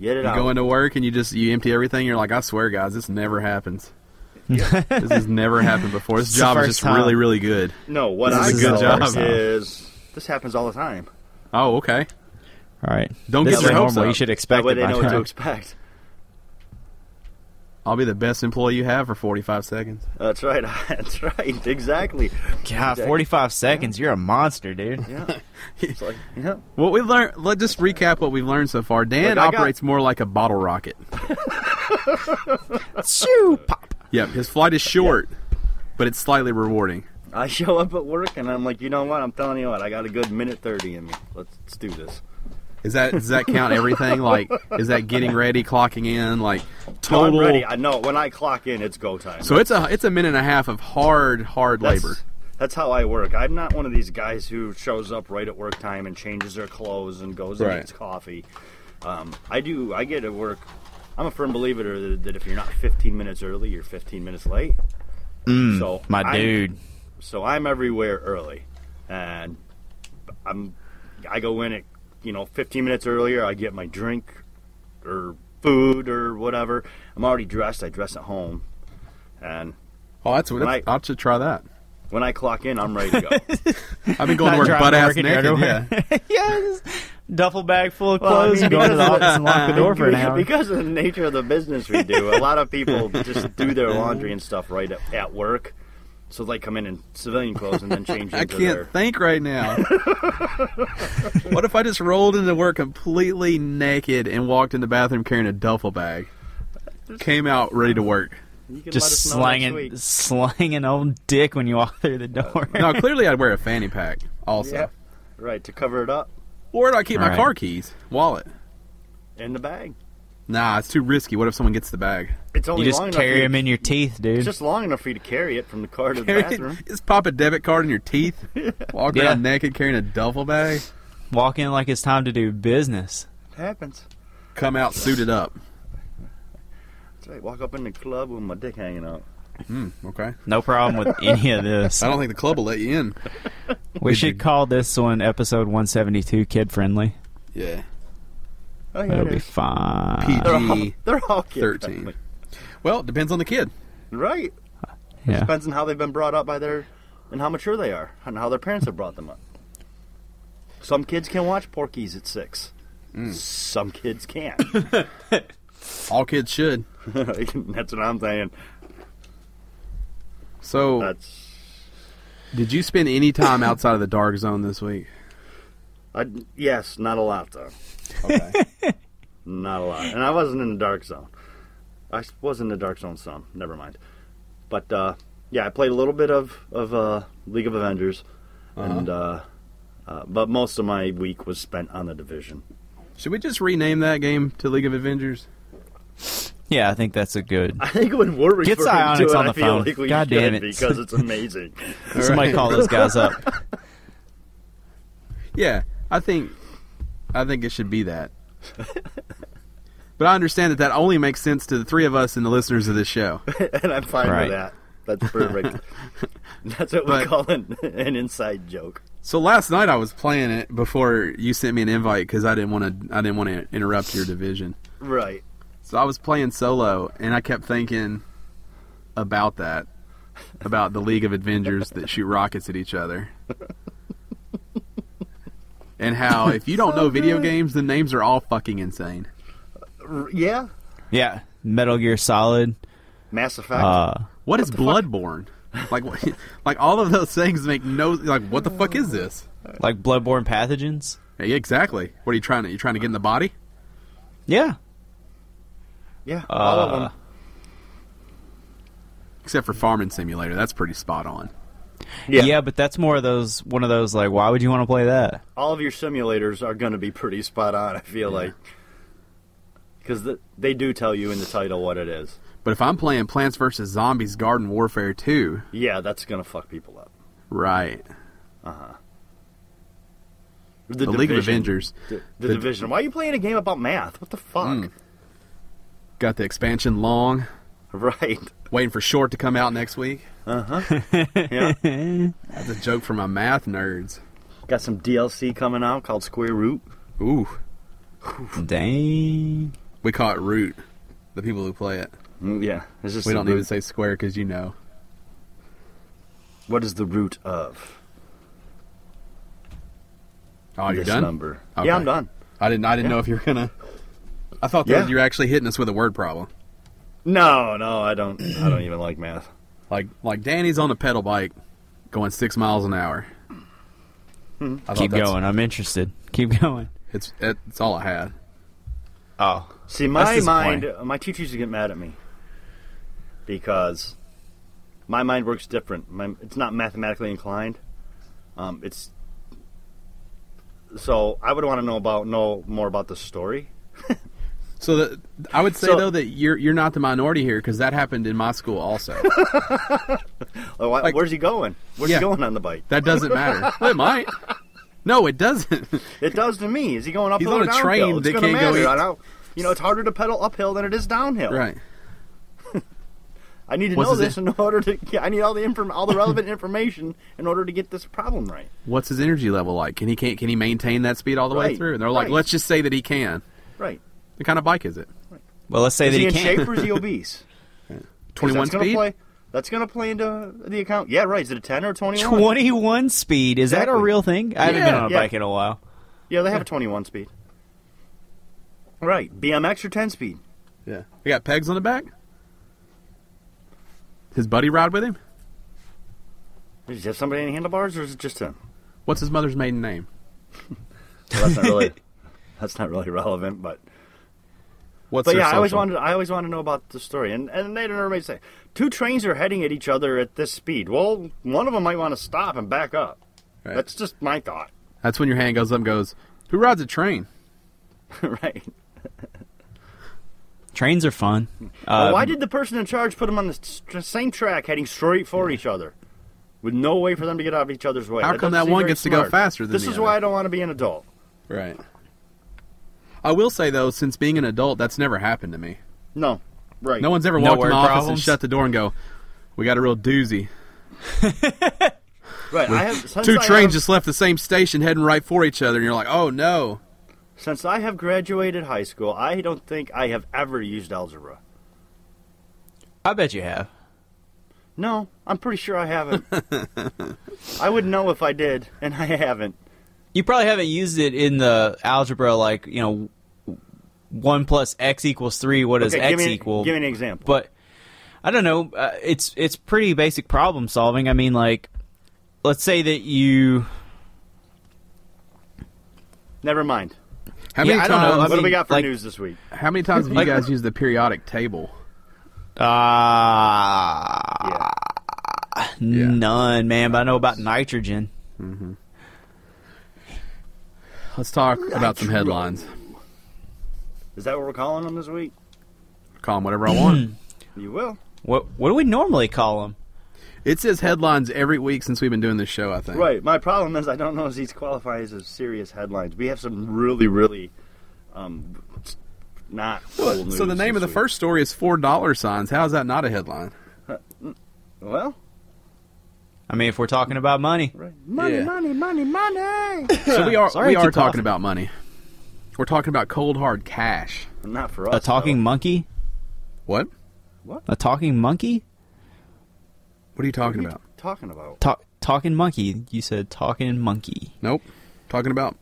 C: get it
A: You
C: out.
A: go into work and you empty everything. You're like, I swear, guys, this never happens. This has never happened before. This job is just really, really good.
C: No, what
A: This
C: I
A: is a good
C: know
A: job.
C: is this happens all the time.
A: Oh, okay.
B: All right.
A: Don't
B: this
A: get
B: is
A: your hopes
B: normal.
A: up.
B: You should expect
C: That way
B: it
C: they
B: by
C: know what to
B: now.
C: expect.
A: I'll be the best employee you have for 45 seconds.
C: That's right. That's right. Exactly.
B: God, 45 seconds. You're a monster, dude.
C: Yeah. It's like, yeah.
A: What we learned. Let's just recap what we've learned so far. Dan operates more like a bottle rocket.
B: Shoo, pop.
A: Yep, his flight is short, but it's slightly rewarding.
C: I show up at work and I'm like, you know what? I'm telling you what. I got a good minute 30 in me. Let's do this.
A: Does that count everything? Like, is that getting ready, clocking in, like
C: No,
A: total?
C: I'm ready. I know when I clock in, it's go time.
A: So it's a minute and a half of hard labor.
C: That's how I work. I'm not one of these guys who shows up right at work time and changes their clothes and goes and eats coffee. I get at work. I'm a firm believer that if you're not 15 minutes early, you're 15 minutes late. So
B: dude.
C: So I'm everywhere early, and I go in at 15 minutes earlier. I get my drink or food or whatever. I'm already dressed. I dress at home, and
A: I should try that.
C: When I clock in, I'm ready to go.
A: I've been going to work butt ass naked. Yeah.
B: Yes. Duffel bag full of clothes. You go into the office and lock the door for an hour.
C: Because of the nature of the business we do, a lot of people just do their laundry and stuff right at work. So they come in civilian clothes and then change into
A: I can't think right now. What if I just rolled into work completely naked and walked in the bathroom carrying a duffel bag? Came out ready to work.
C: Just
B: slanging old dick when you walk through the door.
A: No, clearly I'd wear a fanny pack also.
C: Yeah. Right, to cover it up.
A: Where do I keep my car keys? Wallet.
C: In the bag.
A: Nah, it's too risky. What if someone gets the bag?
C: It's only
B: you just
C: long
B: carry them in your teeth, dude.
C: It's just long enough for you to carry it from the car to the bathroom.
A: Just pop a debit card in your teeth. Walk around naked carrying a duffel bag.
B: Walk in like it's time to do business.
C: It happens.
A: Come out suited up.
C: That's right. Walk up in the club with my dick hanging out.
A: Okay.
B: No problem with any of this.
A: I don't think the club will let you in.
B: We should call this one episode 172 kid friendly.
A: Yeah.
C: Oh, yeah,
B: It'll be fine.
A: PG
C: they're all kid
A: 13.
C: friendly.
A: Well, it depends on the kid.
C: Right.
B: Yeah.
C: It depends on how they've been brought up and how mature they are and how their parents have brought them up. Some kids can watch Porky's at 6. Some kids can't.
A: All kids should.
C: That's what I'm saying.
A: So, did you spend any time outside of the dark zone this week?
C: Yes, not a lot, though.
A: Okay.
C: Not a lot. And I wasn't in the dark zone. I was in the dark zone some. Never mind. But, I played a little bit of League of Avengers. And but most of my week was spent on the Division.
A: Should we just rename that game to League of Avengers?
B: Yeah, I think that's a good.
C: I think when we're referring
B: Get Psyonix
C: to it,
B: on the
C: I feel
B: phone.
C: like we
B: God
C: should
B: damn it.
C: because it's amazing.
B: Somebody call those guys up.
A: Yeah, I think it should be that. But I understand that only makes sense to the three of us and the listeners of this show.
C: And I'm fine
B: Right.
C: with that. That's perfect. That's what we call an inside joke.
A: So last night I was playing it before you sent me an invite because I didn't want to interrupt your division.
C: Right.
A: So I was playing solo and I kept thinking about that, about the League of Avengers that shoot rockets at each other, and how if you don't know video games, the names are all fucking insane.
C: Yeah.
B: Yeah, Metal Gear Solid.
C: Mass Effect.
A: What is Bloodborne? Like all of those things make no what the fuck is this?
B: Like bloodborne pathogens.
A: Yeah, exactly. What are you trying to get in the body?
B: Yeah.
C: Yeah, all of them.
A: Except for Farming Simulator, that's pretty spot on.
B: Yeah, but that's more of one of those like, why would you want to play that?
C: All of your simulators are going to be pretty spot on, I feel like. Because they do tell you in the title what it is.
A: But if I'm playing Plants vs. Zombies Garden Warfare 2...
C: Yeah, that's going to fuck people up.
A: Right.
C: Uh-huh.
A: The League of Avengers.
C: The Division. Why are you playing a game about math? What the fuck?
A: Got the expansion long.
C: Right.
A: Waiting for Short to come out next week.
C: Uh-huh. Yeah.
A: That's a joke for my math nerds.
C: Got some DLC coming out called Square Root.
A: Ooh.
B: Dang.
A: We call it Root, the people who play it.
C: Yeah. It's just
A: We don't even say Square because you know.
C: What is the root of?
A: Oh, you're
C: this
A: done?
C: Number.
A: Okay.
C: Yeah, I'm done.
A: I didn't know if you were going to... I thought that you were actually hitting us with a word problem.
C: No, I don't even like math.
A: Like Danny's on a pedal bike going 6 miles an hour.
B: Keep going. I'm interested. Keep going.
A: It's all I had.
B: Oh.
C: See, my mind, my teacher used to get mad at me because my mind works different. It's not mathematically inclined. So I would want to know more about the story.
A: So I would say though that you're not the minority here because that happened in my school also.
C: Where's he going? Where's he going on the bike?
A: That doesn't matter. Well, it might. No, it doesn't.
C: It does to me. Is he going uphill
A: He's on
C: or
A: a
C: downhill?
A: train that can't go east.
C: It's harder to pedal uphill than it is downhill.
A: Right.
C: I need to know this in order to. Yeah, I need all the relevant information in order to get this problem right.
A: What's his energy level like? Can he maintain that speed all the way through? And they're like, let's just say that he can.
C: Right.
A: What kind of bike is it?
C: Right.
B: Well, let's say
C: is
B: that
C: he in
B: can.
C: shape or is he obese?
A: 21 speed.
C: That's going to play into the account. Yeah, right. Is it a 10 or a 21?
B: 21 speed. Is that a real thing? I haven't been on a bike in a while.
C: Yeah, they have a 21 speed. Right. BMX or 10 speed?
A: Yeah. He got pegs on the back? His buddy ride with him?
C: Does he have somebody in handlebars or is it just him?
A: What's his mother's maiden name?
C: Well, that's not really relevant, but... I always wanted to know about the story, and they didn't everybody say 2 trains are heading at each other at this speed. Well, one of them might want to stop and back up. Right. That's just my thought.
A: That's when your hand goes up and goes, "Who rides a train?"
C: Right.
B: Trains are fun.
C: Why did the person in charge put them on the same track, heading straight for each other, with no way for them to get out of each other's way?
A: How come that one gets to go faster than the other?
C: This is why I don't want to be an adult.
A: Right. I will say, though, since being an adult, that's never happened to me.
C: No. Right.
A: No one's ever walked in the office and shut the door and go, "We got a real doozy."
C: Right.
A: Two trains just left the same station heading right for each other, and you're like, "Oh, no."
C: Since I have graduated high school, I don't think I have ever used algebra.
B: I bet you have.
C: No, I'm pretty sure I haven't. I would know if I did, and I haven't.
B: You probably haven't used it in the algebra, like, 1 plus x equals 3. What does x equal?
C: Give me an example.
B: But I don't know. It's pretty basic problem solving. I mean, like, let's say that you.
C: Never mind.
A: How many
B: I
A: times?
B: don't know.
C: What do we got for news this week?
A: How many times have you guys used the periodic table?
B: None, man. But I know about nitrogen.
A: Mm-hmm. Let's talk about some headlines.
C: Is that what we're calling them this week?
A: Call them whatever I want.
C: You will.
B: What do we normally call them?
A: It says headlines every week since we've been doing this show, I think.
C: Right. My problem is I don't know if these qualify as serious headlines. We have some really, really not cool news.
A: So the name of the first story is $4 How is that not a headline?
C: Well,
B: I mean, if we're talking about money.
C: right. Money.
A: So we are
B: Sorry,
A: talking
B: coughing.
A: about money. We're talking about cold hard cash.
C: Not for us.
B: A talking
C: though.
B: monkey?
A: What?
B: A talking monkey?
A: What are you talking
C: What are
A: about?
C: you talking about?
B: Talking monkey. You said talking monkey.
A: Nope. Talking about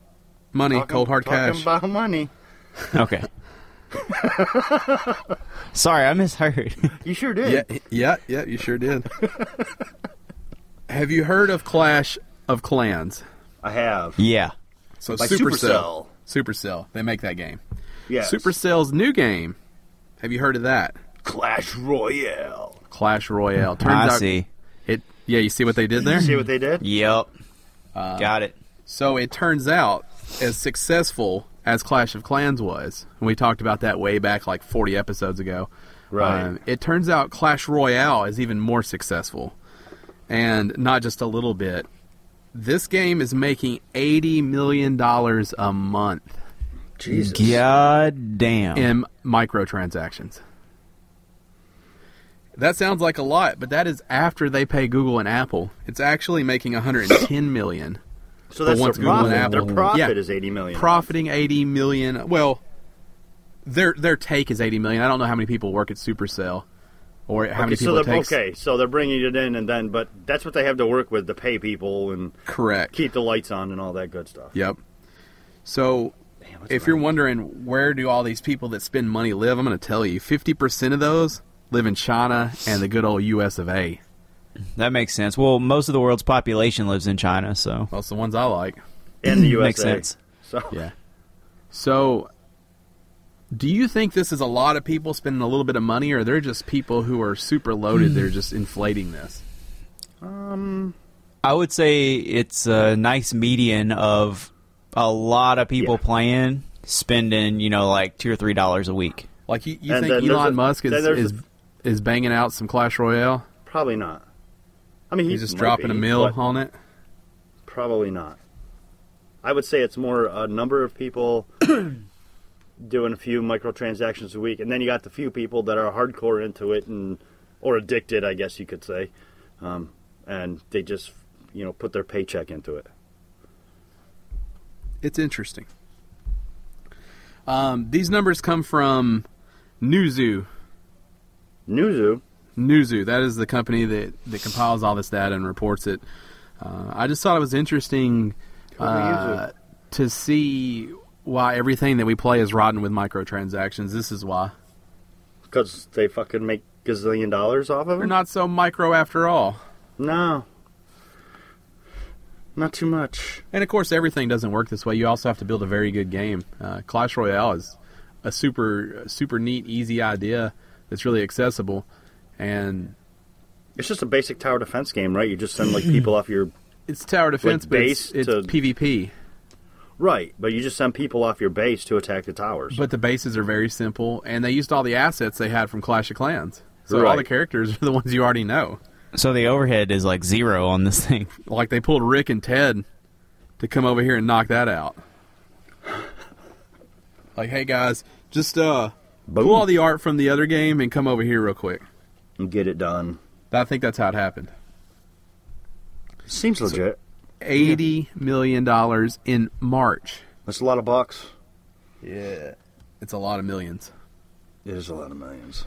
A: money, cold hard cash.
C: Talking about money.
B: Okay. Sorry, I misheard.
C: You sure did.
A: Yeah, you sure did. Have you heard of Clash of Clans?
C: I have.
B: Yeah.
A: So
C: By
A: Supercell. Supercell. They make that game.
C: Yes.
A: Supercell's new game. Have you heard of that?
C: Clash Royale.
A: Clash Royale. Turns
B: I
A: out
B: see.
A: Yeah, you see what they did there?
C: See what they did?
B: Yep. Got it.
A: So it turns out, as successful as Clash of Clans was, and we talked about that way back like 40 episodes ago,
C: Right.
A: it turns out Clash Royale is even more successful. And not just a little bit. This game is making $80 million a month
C: Jesus.
B: God damn.
A: in microtransactions. That sounds like a lot, but that is after they pay Google and Apple. It's actually making $110 million.
C: So that's their
A: once Google and
C: profit.
A: Apple-
C: Their profit
A: Yeah.
C: is $80 million.
A: Profiting $80 million. Well, their take is $80 million. I don't know how many people work at Supercell or how many people it takes.
C: So they're bringing it in, and then, but that's what they have to work with to pay people and
A: Correct.
C: keep the lights on and all that good stuff.
A: Yep. So
C: Damn, that's
A: if you're
C: money.
A: wondering where do all these people that spend money live, I'm going to tell you 50% of those live in China and the good old US of A.
B: That makes sense. Well, most of the world's population lives in China, so
A: That's the ones I like.
C: And the USA.
B: makes sense.
C: So
A: Yeah. So, do you think this is a lot of people spending a little bit of money, or they're just people who are super loaded? They're just inflating this.
B: I would say it's a nice median of a lot of people playing, spending, like $2 or $3 a week.
A: Like you
C: And
A: think
C: then there's
A: Elon Musk
C: then there's
A: is banging out some Clash Royale?
C: probably not. I mean,
A: He's just
C: might
A: dropping a
C: be,
A: mill
C: but
A: on it.
C: Probably not. I would say it's more a number of people doing a few microtransactions a week, and then you got the few people that are hardcore into it or addicted, I guess you could say, and they just put their paycheck into it.
A: It's interesting. These numbers come from Newzoo. Newzoo, that is the company that compiles all this data and reports it. I just thought it was interesting to see why everything that we play is rotten with microtransactions. This is why.
C: Because they fucking make gazillion dollars off of
A: They're
C: it?
A: not so micro after all.
C: No. Not too much.
A: And of course, everything doesn't work this way. You also have to build a very good game. Clash Royale is a super neat, easy idea that's really accessible. And
C: It's just a basic tower defense game, right? You just send people off your...
A: it's tower defense,
C: Like
A: but
C: base
A: it's
C: to-
A: PvP.
C: Right, but you just send people off your base to attack the towers.
A: But the bases are very simple, and they used all the assets they had from Clash of Clans. So all
C: Right.
A: the characters are the ones you already know.
B: So the overhead is like 0 on this thing.
A: Like they pulled Rick and Ted to come over here and knock that out. Like, hey guys, just
C: Boom.
A: pull all the art from the other game and come over here real quick.
C: And get it done.
A: I think that's how it happened.
C: Seems legit.
A: $80 million in March.
C: That's a lot of bucks.
A: Yeah. It's a lot of millions.
C: It is a lot of millions.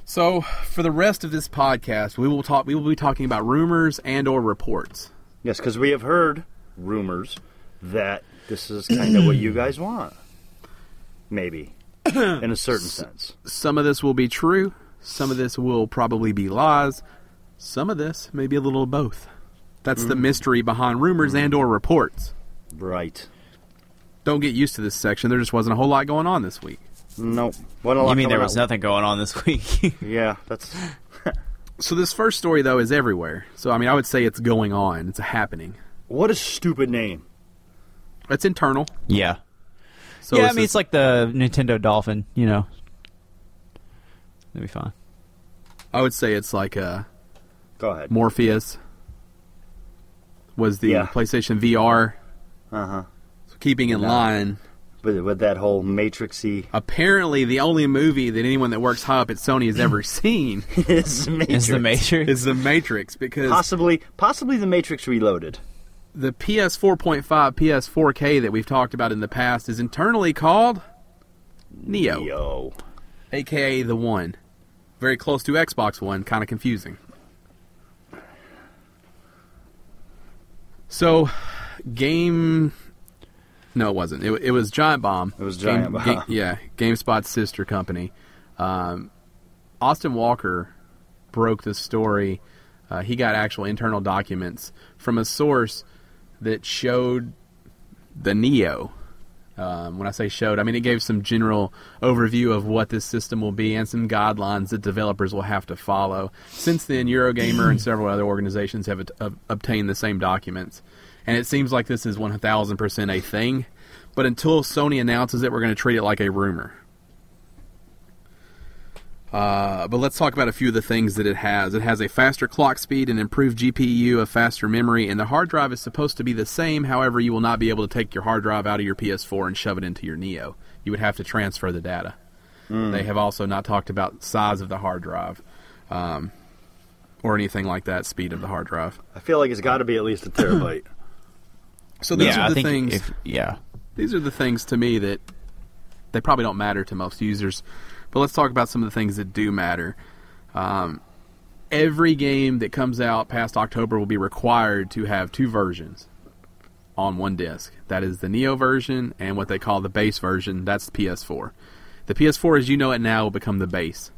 A: So, for the rest of this podcast, we will be talking about rumors and or reports.
C: Yes, because we have heard rumors that this is kind of what you guys want. Maybe. In a certain sense.
A: Some of this will be true. Some of this will probably be lies. Some of this may be a little of both. That's the mystery behind rumors and or reports.
C: Right.
A: Don't get used to this section. There just wasn't a whole lot going on this week.
C: Nope.
B: You mean there was nothing going on this week?
C: Yeah, that's...
A: So this first story, though, is everywhere. So, I mean, I would say it's going on. It's happening.
C: What a stupid name.
A: It's internal.
B: Yeah.
A: So
B: yeah, I mean, it's like the Nintendo Dolphin, you know. That'd be fine.
A: I would say it's like
C: Go ahead.
A: Morpheus was the PlayStation VR.
C: Uh-huh.
A: So keeping in line...
C: With that whole Matrix-y...
A: Apparently, the only movie that anyone that works high up at Sony has ever seen
C: is The Matrix.
B: Is The Matrix?
A: Is The Matrix, because...
C: Possibly The Matrix Reloaded.
A: The PS4.5, PS4K that we've talked about in the past is internally called Neo. A.K.A. the One. Very close to Xbox One, kind of confusing. So, No, it wasn't. It was Giant Bomb.
C: It was Giant Bomb.
A: GameSpot's sister company. Austin Walker broke the story. He got actual internal documents from a source that showed the Neo. When I say showed, I mean it gave some general overview of what this system will be and some guidelines that developers will have to follow. Since then, Eurogamer and several other organizations have obtained the same documents. And it seems like this is 1,000% a thing. But until Sony announces it, we're going to treat it like a rumor. But let's talk about a few of the things that it has. It has a faster clock speed, an improved GPU, a faster memory, and the hard drive is supposed to be the same. However, you will not be able to take your hard drive out of your PS4 and shove it into your Neo. You would have to transfer the data. They have also not talked about size of the hard drive or anything like that, speed of the hard drive.
C: I feel like it's got to be at least a terabyte.
A: So these are the things.
B: Yeah.
A: These are the things to me that they probably don't matter to most users. But let's talk about some of the things that do matter. Every game that comes out past October will be required to have two versions on one disc. That is the Neo version and what they call the base version. That's the PS4. The PS4, as you know it now, will become the base.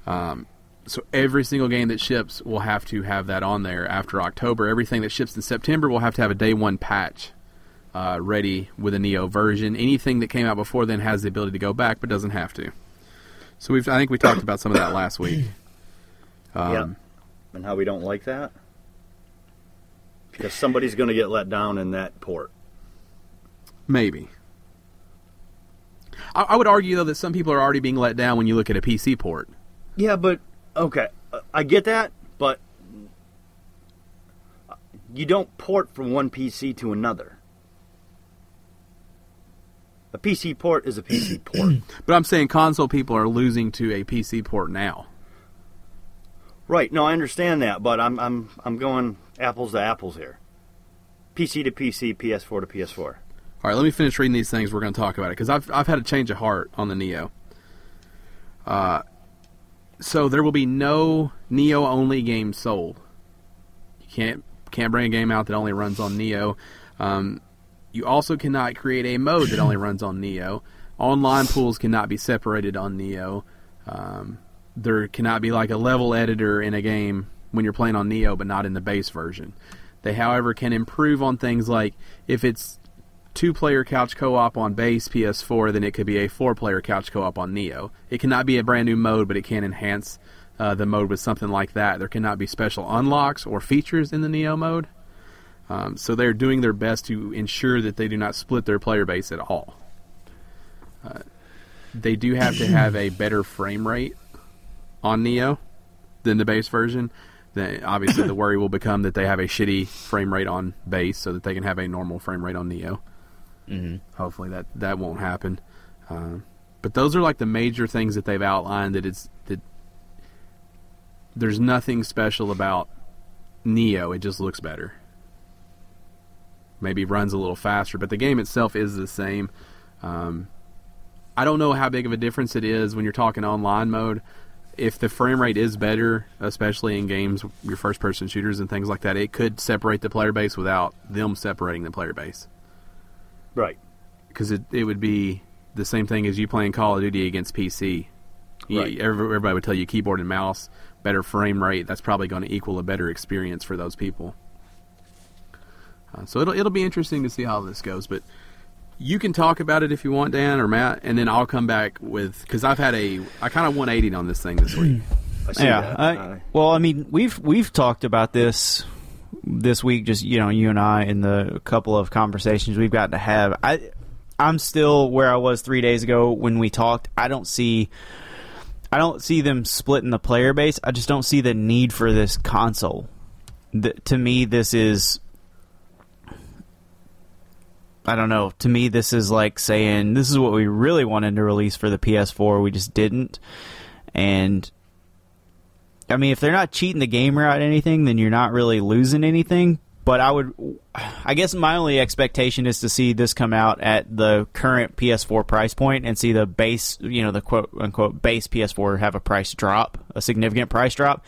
A: So every single game that ships will have to have that on there after October. Everything that ships in September will have to have a day one patch ready with a Neo version. Anything that came out before then has the ability to go back, but doesn't have to. So I think we talked about some of that last week.
C: And how we don't like that? Because somebody's going to get let down in that port.
A: Maybe. I would argue, though, that some people are already being let down when you look at a PC port.
C: Yeah, but, okay, I get that, but you don't port from one PC to another. A PC port is a PC port.
A: But I'm saying console people are losing to a PC port now.
C: Right. No, I understand that, but I'm going apples to apples here. PC to PC, PS4 to PS4.
A: All right, let me finish reading these things. We're going to talk about it because I've had a change of heart on the Neo. So there will be no Neo only games sold. You can't bring a game out that only runs on Neo. You also cannot create a mode that only runs on Neo. Online pools cannot be separated on Neo. There cannot be like a level editor in a game when you're playing on Neo, but not in the base version. They, however, can improve on things like if it's 2-player couch co-op on base PS4, then it could be a 4-player couch co-op on Neo. It cannot be a brand new mode, but it can enhance the mode with something like that. There cannot be special unlocks or features in the Neo mode. So they're doing their best to ensure that they do not split their player base at all. They do have to have a better frame rate on Neo than the base version. Then obviously the worry will become that they have a shitty frame rate on base so that they can have a normal frame rate on Neo.
B: Mm-hmm.
A: Hopefully that won't happen. But those are like the major things that they've outlined. That there's nothing special about Neo. It just looks better. Maybe runs a little faster, but the game itself is the same. I don't know how big of a difference it is when you're talking online mode. if the frame rate is better, especially in games, your first-person shooters and things like that, it could separate the player base without them separating the player base.
C: Right.
A: Because it would be the same thing as you playing Call of Duty against PC.
C: Right.
A: Everybody would tell you keyboard and mouse, better frame rate. That's probably going to equal a better experience for those people. So it'll be interesting to see how this goes. But you can talk about it if you want, Dan or Matt, and then I'll come back with, because I kind of 180'd on this thing this week.
B: Well, I mean, we've talked about this week. Just you and I in the couple of conversations we've got to have. I'm still where I was 3 days ago when we talked. I don't see them splitting the player base. I just don't see the need for this console. To me, this is... I don't know. To me, this is like saying, this is what we really wanted to release for the PS4. We just didn't. And, I mean, if they're not cheating the gamer out of anything, then you're not really losing anything. But I guess my only expectation is to see this come out at the current PS4 price point and see the base, the quote-unquote base PS4 have a significant price drop,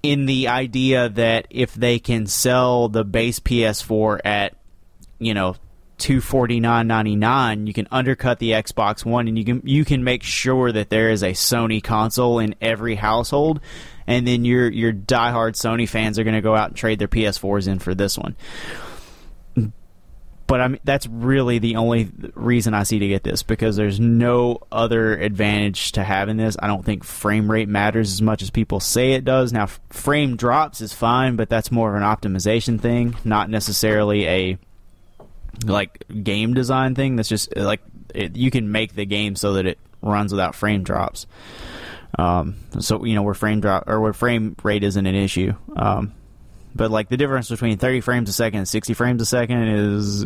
B: in the idea that if they can sell the base PS4 at, $249.99, you can undercut the Xbox One, and you can make sure that there is a Sony console in every household. And then your diehard Sony fans are going to go out and trade their PS4s in for this one. But I mean, that's really the only reason I see to get this, because there's no other advantage to having this. I don't think frame rate matters as much as people say it does. Now, frame drops is fine, but that's more of an optimization thing, not necessarily a game design thing. That's just you can make the game so that it runs without frame drops. So where frame rate isn't an issue. But the difference between 30 frames a second and 60 frames a second is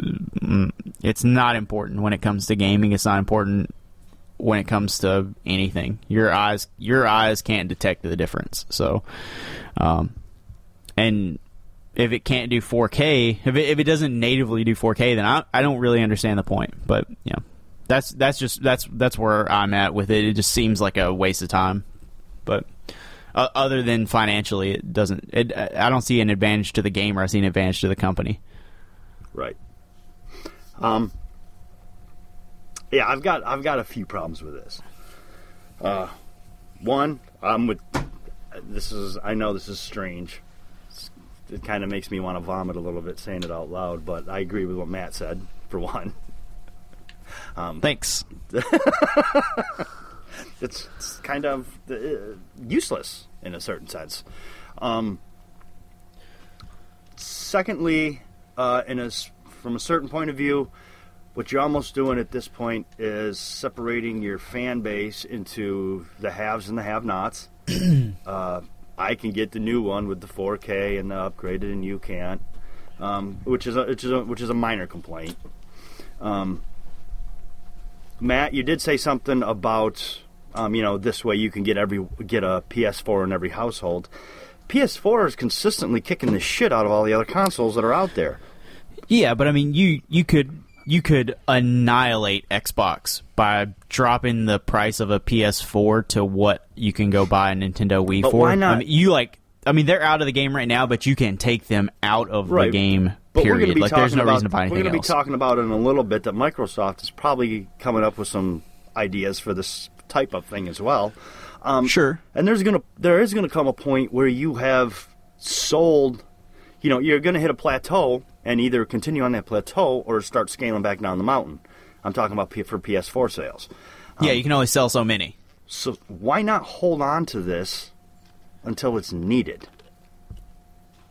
B: it's not important when it comes to gaming. It's not important when it comes to anything. Your eyes can't detect the difference. So, and if it can't do 4K, if it doesn't natively do 4K, then I don't really understand the point. But that's where I'm at with it. It just seems like a waste of time. But other than financially, it doesn't. I don't see an advantage to the gamer. I see an advantage to the company.
C: Right. Yeah, I've got a few problems with this. One, I know this is strange. It kind of makes me want to vomit a little bit saying it out loud, but I agree with what Matt said, for one.
B: Thanks.
C: It's kind of useless in a certain sense. Secondly, from a certain point of view, what you're almost doing at this point is separating your fan base into the haves and the have-nots. I can get the new one with the 4K and the upgraded, and you can't, which is a minor complaint. Matt, you did say something about this way you can get a PS4 in every household. PS4 is consistently kicking the shit out of all the other consoles that are out there.
B: Yeah, but I mean, you could annihilate Xbox by dropping the price of a PS4 to what you can go buy a Nintendo Wii for.
C: Why not?
B: I mean, they're out of the game right now, but you can take them out of the game.
C: But
B: period. There's no reason to buy anything else.
C: We're going to be talking about in a little bit that Microsoft is probably coming up with some ideas for this type of thing as well.
B: Sure.
C: And there is going to come a point where you have sold. You're going to hit a plateau and either continue on that plateau or start scaling back down the mountain. I'm talking about for PS4 sales.
B: Yeah, you can only sell so many.
C: So why not hold on to this until it's needed?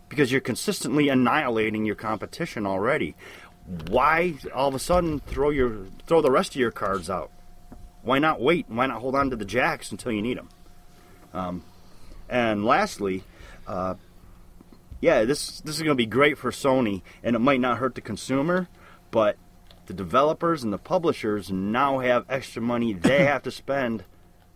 C: Because you're consistently annihilating your competition already. Why all of a sudden throw the rest of your cards out? Why not wait? Why not hold on to the jacks until you need them? And lastly, this is going to be great for Sony, and it might not hurt the consumer, but the developers and the publishers now have extra money they have to spend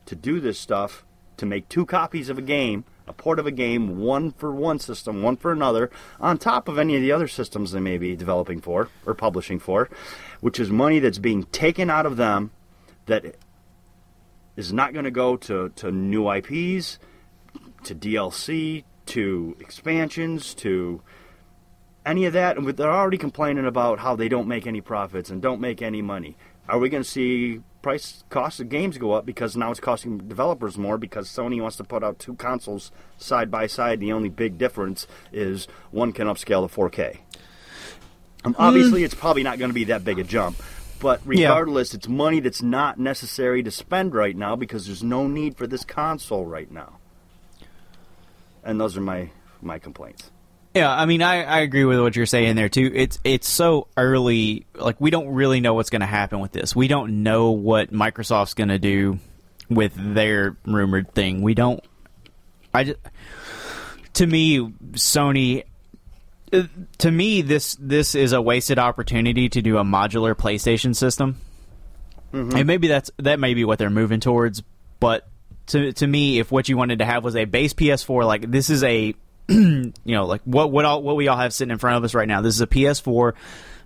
C: to do this stuff, to make 2 copies of a game, a port of a game, one for one system, one for another, on top of any of the other systems they may be developing for or publishing for, which is money that's being taken out of them that is not going to go to new IPs, to DLC, to expansions, to any of that. And they're already complaining about how they don't make any profits and don't make any money. Are we going to see cost of games go up because now it's costing developers more because Sony wants to put out 2 consoles side by side? The only big difference is one can upscale to 4K. Obviously, it's probably not going to be that big a jump. But regardless, it's money that's not necessary to spend right now because there's no need for this console right now. And those are my complaints.
B: Yeah, I mean, I agree with what you're saying there, too. It's so early. Like, we don't really know what's going to happen with this. We don't know what Microsoft's going to do with their rumored thing. We don't... To me, Sony... To me, this is a wasted opportunity to do a modular PlayStation system. Mm-hmm. And maybe that may be what they're moving towards, but to me, if what you wanted to have was a base PS4, like, this is a... like what we all have sitting in front of us right now. This is a PS4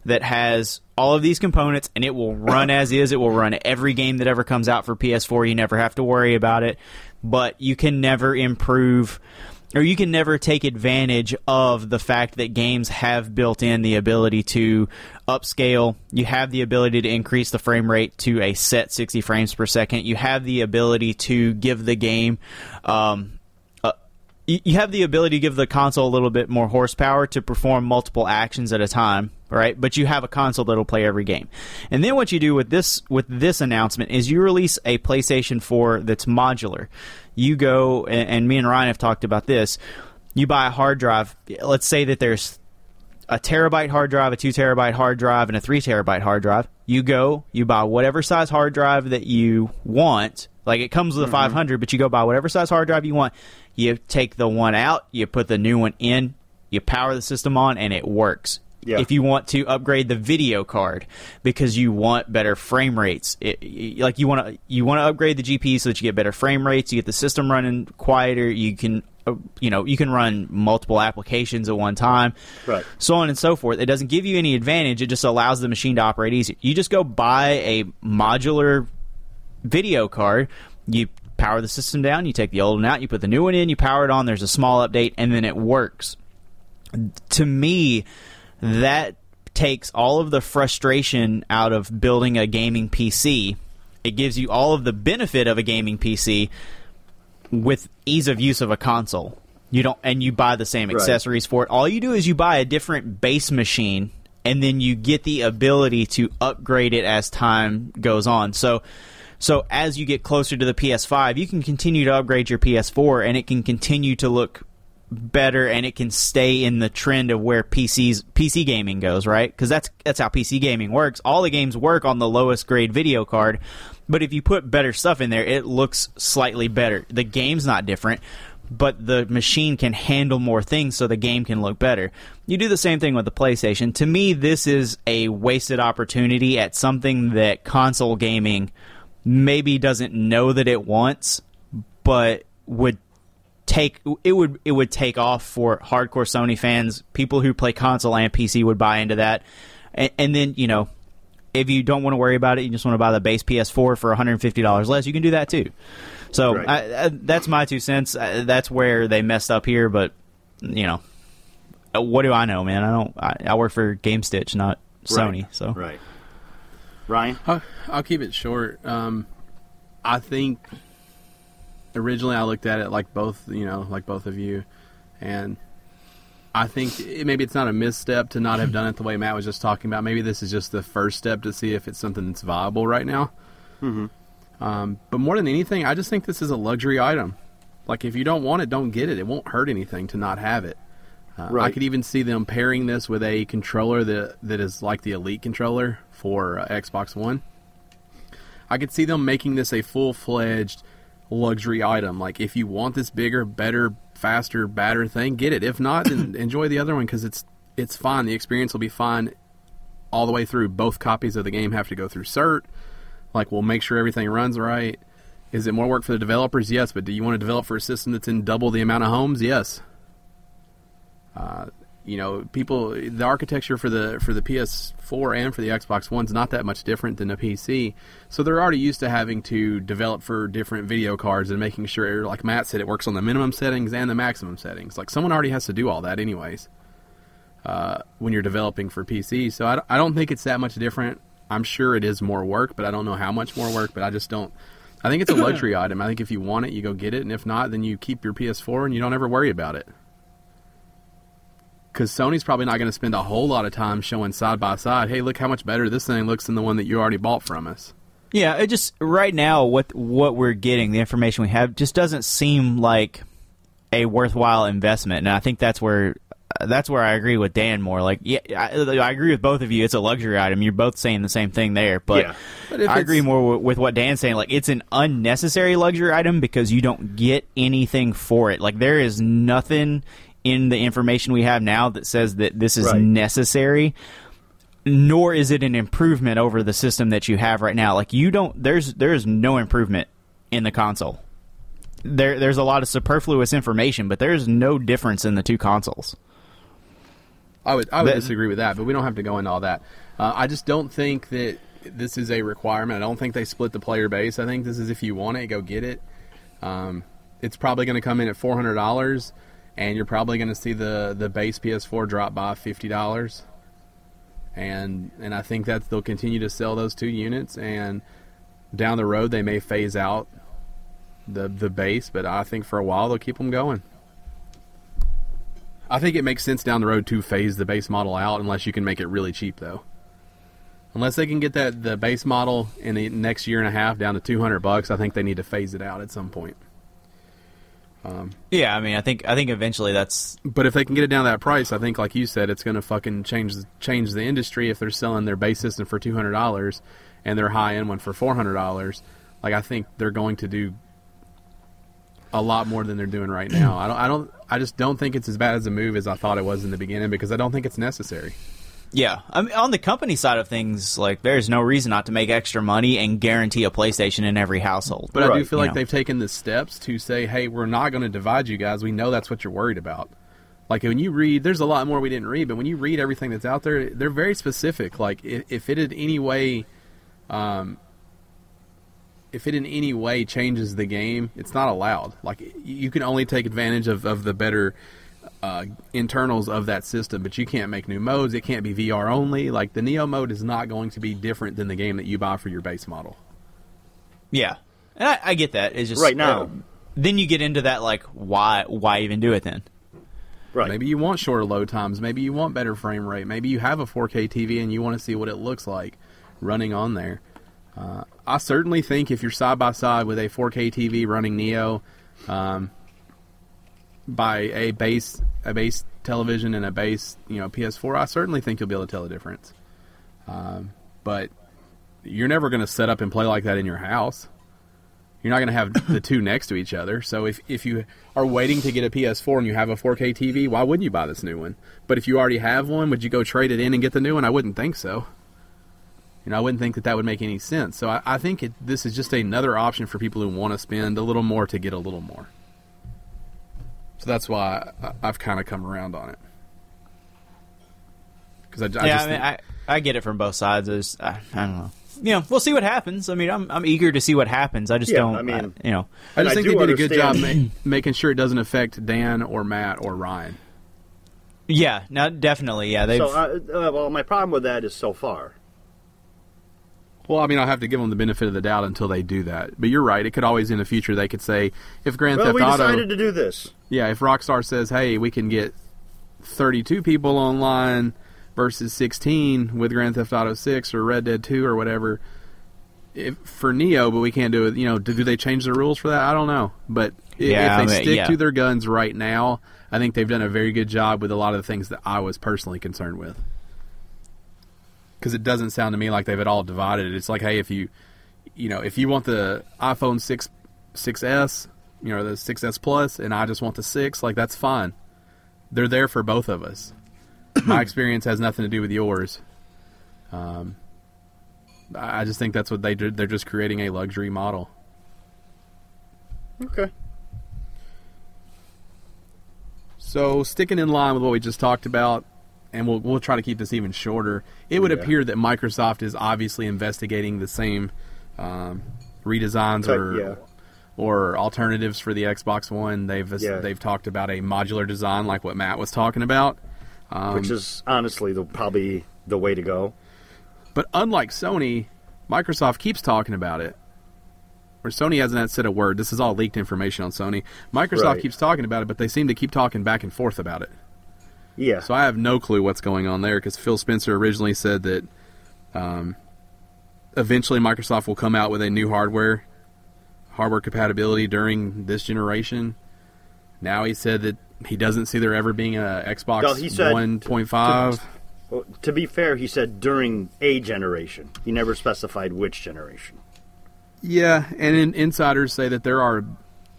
B: that has all of these components, and it will run as is. It will run every game that ever comes out for PS4. You never have to worry about it. But you can never improve, or you can never take advantage of the fact that games have built in the ability to upscale. You have the ability to increase the frame rate to a set 60 frames per second. You have the ability to give the game... You have the ability to give the console a little bit more horsepower to perform multiple actions at a time, right? But you have a console that'll play every game. And then what you do with this announcement is you release a PlayStation 4 that's modular. You go, and me and Ryan have talked about this, you buy a hard drive. Let's say that there's a terabyte hard drive, a 2 terabyte hard drive, and a 3 terabyte hard drive. You go, you buy whatever size hard drive that you want. Like, it comes with a 500, but you go buy whatever size hard drive you want. You take the one out, you put the new one in, you power the system on, and it works. Yeah. If you want to upgrade the video card because you want better frame rates, like you want to upgrade the GPU so that you get better frame rates, you get the system running quieter, you can run multiple applications at one time, right? So on and so forth. It doesn't give you any advantage. It just allows the machine to operate easier. You just go buy a modular video card, you power the system down, you take the old one out, you put the new one in, you power it on, there's a small update, and then it works. To me, that takes all of the frustration out of building a gaming PC. It gives you all of the benefit of a gaming PC with ease of use of a console. You buy the same accessories for it. All you do is you buy a different base machine, and then you get the ability to upgrade it as time goes on. So as you get closer to the PS5, you can continue to upgrade your PS4, and it can continue to look better, and it can stay in the trend of where PC gaming goes, right? Because that's how PC gaming works. All the games work on the lowest grade video card, but if you put better stuff in there, it looks slightly better. The game's not different, but the machine can handle more things, so the game can look better. You do the same thing with the PlayStation. To me, this is a wasted opportunity at something that console gaming maybe doesn't know that it wants, but would take off for hardcore Sony fans. People who play console and PC would buy into that. And then, if you don't want to worry about it, you just want to buy the base PS4 for $150 less, you can do that too. So that's my 2 cents. That's where they messed up here, but what do I know, man? I work for Gamestitch, not Sony. So
C: right. Ryan?
A: I'll keep it short. I think originally I looked at it like both of you, and I think maybe it's not a misstep to not have done it the way Matt was just talking about. Maybe this is just the first step to see if it's something that's viable right now. Mm-hmm. But more than anything, I just think this is a luxury item. Like, if you don't want it, don't get it. It won't hurt anything to not have it. I could even see them pairing this with a controller that is like the Elite controller for Xbox One. I could see them making this a full-fledged luxury item. Like, if you want this bigger, better, faster, badder thing, get it. If not, then enjoy the other one, because it's fine. The experience will be fine all the way through. Both copies of the game have to go through cert. Like, we'll make sure everything runs right. Is it more work for the developers? Yes. But do you want to develop for a system that's in double the amount of homes? Yes. the architecture for the PS4 and for the Xbox One's not that much different than a PC. So they're already used to having to develop for different video cards and making sure, like Matt said, it works on the minimum settings and the maximum settings. Like, someone already has to do all that anyways when you're developing for PC. So I don't think it's that much different. I'm sure it is more work, but I don't know how much more work. But I just don't. I think it's a luxury item. I think if you want it, you go get it, and if not, then you keep your PS4 and you don't ever worry about it. Because Sony's probably not going to spend a whole lot of time showing side by side, hey, look how much better this thing looks than the one that you already bought from us.
B: Yeah, it just, right now, what we're getting, the information we have, just doesn't seem like a worthwhile investment. And I think that's where I agree with Dan more. Like, yeah, I agree with both of you. It's a luxury item. You're both saying the same thing there. But I agree more with what Dan's saying. Like, it's an unnecessary luxury item because you don't get anything for it. Like, there is nothing in the information we have now that says that this is necessary, nor is it an improvement over the system that you have right now. Like, there's no improvement in the console. There's a lot of superfluous information, but there's no difference in the two consoles.
A: I would disagree with that, but we don't have to go into all that. I just don't think that this is a requirement. I don't think they split the player base. I think this is, if you want it, go get it. It's probably going to come in at $400, and you're probably going to see the base PS4 drop by $50. And I think that they'll continue to sell those two units, and down the road they may phase out the base, but I think for a while they'll keep them going. I think it makes sense down the road to phase the base model out, unless you can make it really cheap, though. Unless they can get the base model in the next year and a half down to $200, I think they need to phase it out at some point.
B: Yeah, I mean, I think eventually that's.
A: But if they can get it down to that price, I think, like you said, it's going to fucking change the industry. If they're selling their base system for $200 and their high end one for $400, like, I think they're going to do a lot more than they're doing right now. I just don't think it's as bad as a move as I thought it was in the beginning, because I don't think it's necessary.
B: Yeah, I mean, on the company side of things, like, there's no reason not to make extra money and guarantee a PlayStation in every household.
A: But I do feel like they've taken the steps to say, hey, we're not going to divide you guys. We know that's what you're worried about. Like, when you read, there's a lot more we didn't read, but when you read everything that's out there, they're very specific. Like, if it in any way changes the game, it's not allowed. Like, you can only take advantage of the better internals of that system, but you can't make new modes. It can't be VR only. Like, the Neo mode is not going to be different than the game that you buy for your base model.
B: Yeah, and I get that. It's just
C: right now.
B: Then you get into that, like, why even do it then?
A: Right. Maybe you want shorter load times. Maybe you want better frame rate. Maybe you have a 4K TV and you want to see what it looks like running on there. I certainly think if you're side by side with a 4K TV running Neo, by a base television and a base PS4, I certainly think you'll be able to tell the difference. But you're never going to set up and play like that in your house. You're not going to have the two next to each other. So if you are waiting to get a PS4 and you have a 4K TV, why wouldn't you buy this new one? But if you already have one, would you go trade it in and get the new one? I wouldn't think so. I wouldn't think that would make any sense. So I think this is just another option for people who want to spend a little more to get a little more. So that's why I've kind of come around on it. Because
B: I get it from both sides. I don't know. We'll see what happens. I mean, I'm eager to see what happens. I just don't. I
A: just think they did a good job making sure it doesn't affect Dan or Matt or Ryan.
B: Yeah, no, definitely. Yeah,
C: well, my problem with that is so far.
A: Well, I mean, I'll have to give them the benefit of the doubt until they do that. But you're right. It could always, in the future, they could say, if Grand Theft Auto...
C: we decided to do this.
A: Yeah, if Rockstar says, hey, we can get 32 people online versus 16 with Grand Theft Auto 6 or Red Dead 2 or whatever, for Neo, but we can't do it, do they change the rules for that? I don't know. But if they stick to their guns right now, I think they've done a very good job with a lot of the things that I was personally concerned with. Because it doesn't sound to me like they've at all divided it. It's like, hey, if you want the iPhone 6S, the 6S Plus, and I just want the 6, like, that's fine. They're there for both of us. My experience has nothing to do with yours. I just think that's what they do. They're just creating a luxury model. So, sticking in line with what we just talked about, and we'll try to keep this even shorter, it would appear that Microsoft is obviously investigating the same redesigns or alternatives for the Xbox One. They've talked about a modular design like what Matt was talking about.
C: Which is honestly probably the way to go.
A: But unlike Sony, Microsoft keeps talking about it. Or Sony hasn't said a word. This is all leaked information on Sony. Microsoft keeps talking about it, but they seem to keep talking back and forth about it.
C: Yeah.
A: So I have no clue what's going on there, because Phil Spencer originally said that eventually Microsoft will come out with a new hardware compatibility during this generation. Now he said that he doesn't see there ever being a Xbox 1.5.
C: To be fair, he said during a generation. He never specified which generation.
A: Yeah, and insiders say that there are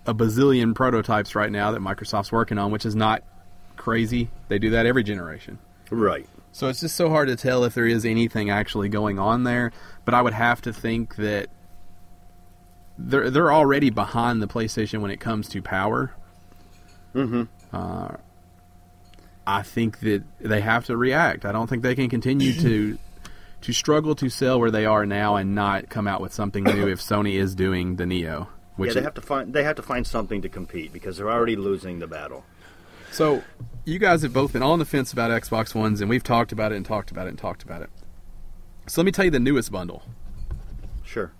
A: a bazillion prototypes right now that Microsoft's working on, which is not crazy. They do that every generation.
C: Right.
A: So it's just so hard to tell if there is anything actually going on there. But I would have to think that they're already behind the PlayStation when it comes to power.
C: Mm-hmm.
A: I think that they have to react. I don't think they can continue to struggle to sell where they are now and not come out with something new if Sony is doing the Neo.
C: They have to find something to compete, because they're already losing the battle.
A: So you guys have both been on the fence about Xbox Ones, and we've talked about it and talked about it and talked about it. So let me tell you the newest bundle.
C: Sure.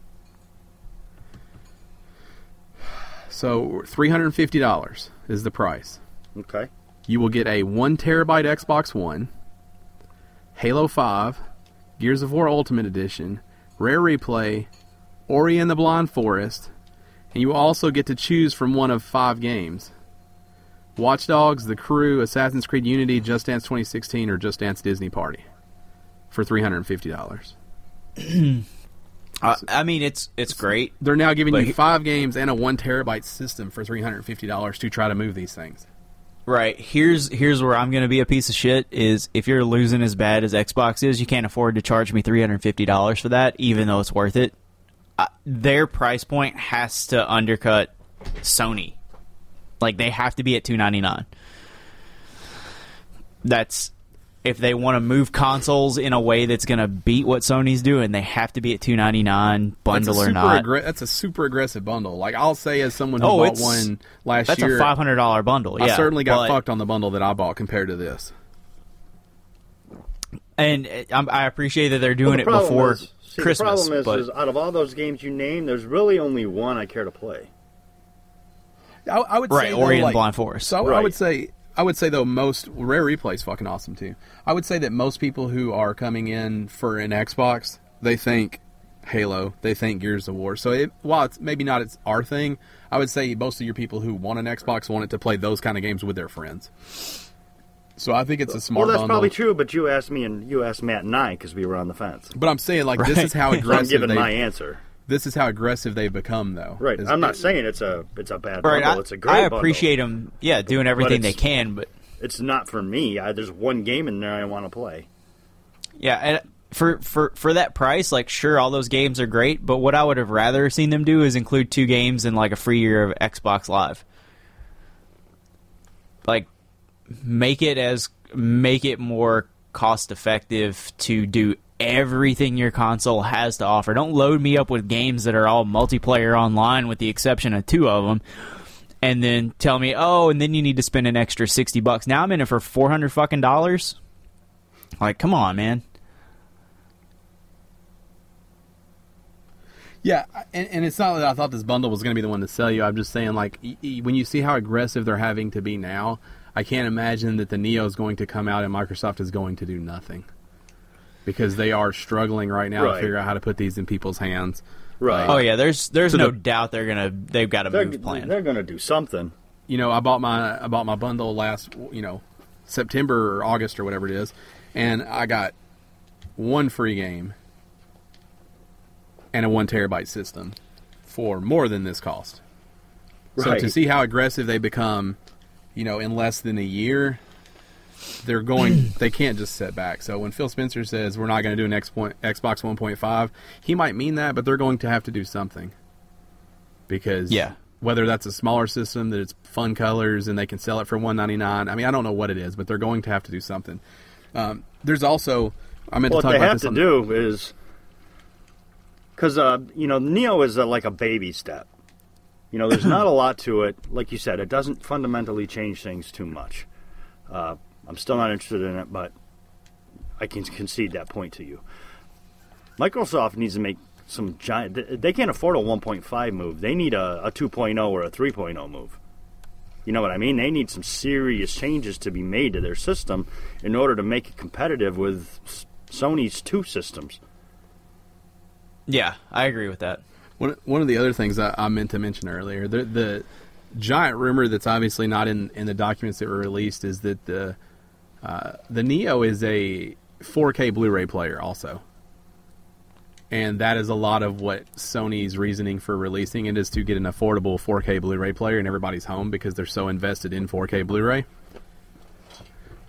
A: So $350 is the price.
C: Okay.
A: You will get a 1 terabyte Xbox One, Halo 5, Gears of War Ultimate Edition, Rare Replay, Ori and the Blind Forest, and you will also get to choose from one of 5 games: Watch Dogs, The Crew, Assassin's Creed Unity, Just Dance 2016, or Just Dance Disney Party for $350.
B: I mean, it's great.
A: They're now giving you 5 games and a 1 terabyte system for $350 to try to move these things.
B: Right. Here's where I'm going to be a piece of shit, is if you're losing as bad as Xbox is, you can't afford to charge me $350 for that, even though it's worth it. Their price point has to undercut Sony. Like, they have to be at $299. That's... If they want to move consoles in a way that's going to beat what Sony's doing, they have to be at $299, bundle or not.
A: That's a super aggressive bundle. Like, I'll say, as someone who bought one last year...
B: That's a $500 bundle, yeah.
A: I certainly got fucked on the bundle that I bought compared to this.
B: And I appreciate that they're doing it before Christmas.
C: The problem is, out of all those games you named, there's really only one I care to play.
A: I would say,
B: Ori and the Blind Forest.
A: So I would say, though, most... Rare Replay is fucking awesome, too. I would say that most people who are coming in for an Xbox, they think Halo, they think Gears of War. So while it's maybe not it's our thing, I would say most of your people who want an Xbox want it to play those kind of games with their friends. So I think it's a smart bundle.
C: Well, that's probably true, but you asked me and you asked Matt and I because we were on the fence.
A: But I'm saying, like, this is how aggressive
C: I'm giving my answer.
A: This is how aggressive they've become, though.
C: Right. I'm not saying it's a bad bundle. It's a great bundle.
B: I appreciate them, doing everything they can, but...
C: It's not for me. There's one game in there I want to play.
B: Yeah, and for that price, like, sure, all those games are great, but what I would have rather seen them do is include 2 games and, like, a free year of Xbox Live. Like, make it more cost-effective to do everything your console has to offer. Don't load me up with games that are all multiplayer online with the exception of 2 of them. And then tell me, and then you need to spend an extra $60. Now I'm in it for $400 fucking dollars. Like, come on, man.
A: Yeah, and it's not that I thought this bundle was going to be the one to sell you. I'm just saying, like, when you see how aggressive they're having to be now, I can't imagine that the Neo is going to come out and Microsoft is going to do nothing, because they are struggling right now to figure out how to put these in people's hands.
C: Right.
B: Oh yeah, there's no doubt they've got a move plan.
C: They're gonna do something.
A: You know, I bought my bundle last, September or August or whatever it is, and I got 1 free game and a 1 terabyte system for more than this cost. So to see how aggressive they become, in less than a year, they can't just sit back. So when Phil Spencer says we're not going to do an Xbox 1.5, he might mean that, but they're going to have to do something. Because whether that's a smaller system, that it's fun colors, and they can sell it for $199. I mean, I don't know what it is, but they're going to have to do something. There's also... I meant to talk about this.
C: What they have to do is... Because, Neo is like a baby step. There's not a lot to it. Like you said, it doesn't fundamentally change things too much. I'm still not interested in it, but I can concede that point to you. Microsoft needs to make some giant... They can't afford a 1.5 move. They need a 2.0 or a 3.0 move. You know what I mean? They need some serious changes to be made to their system in order to make it competitive with Sony's two systems.
B: Yeah, I agree with that.
A: One of the other things I meant to mention earlier, the giant rumor that's obviously not in the documents that were released is that the Neo is a 4K Blu-ray player also. And that is a lot of what Sony's reasoning for releasing it is to get an affordable 4K Blu-ray player in everybody's home because they're so invested in 4K Blu-ray.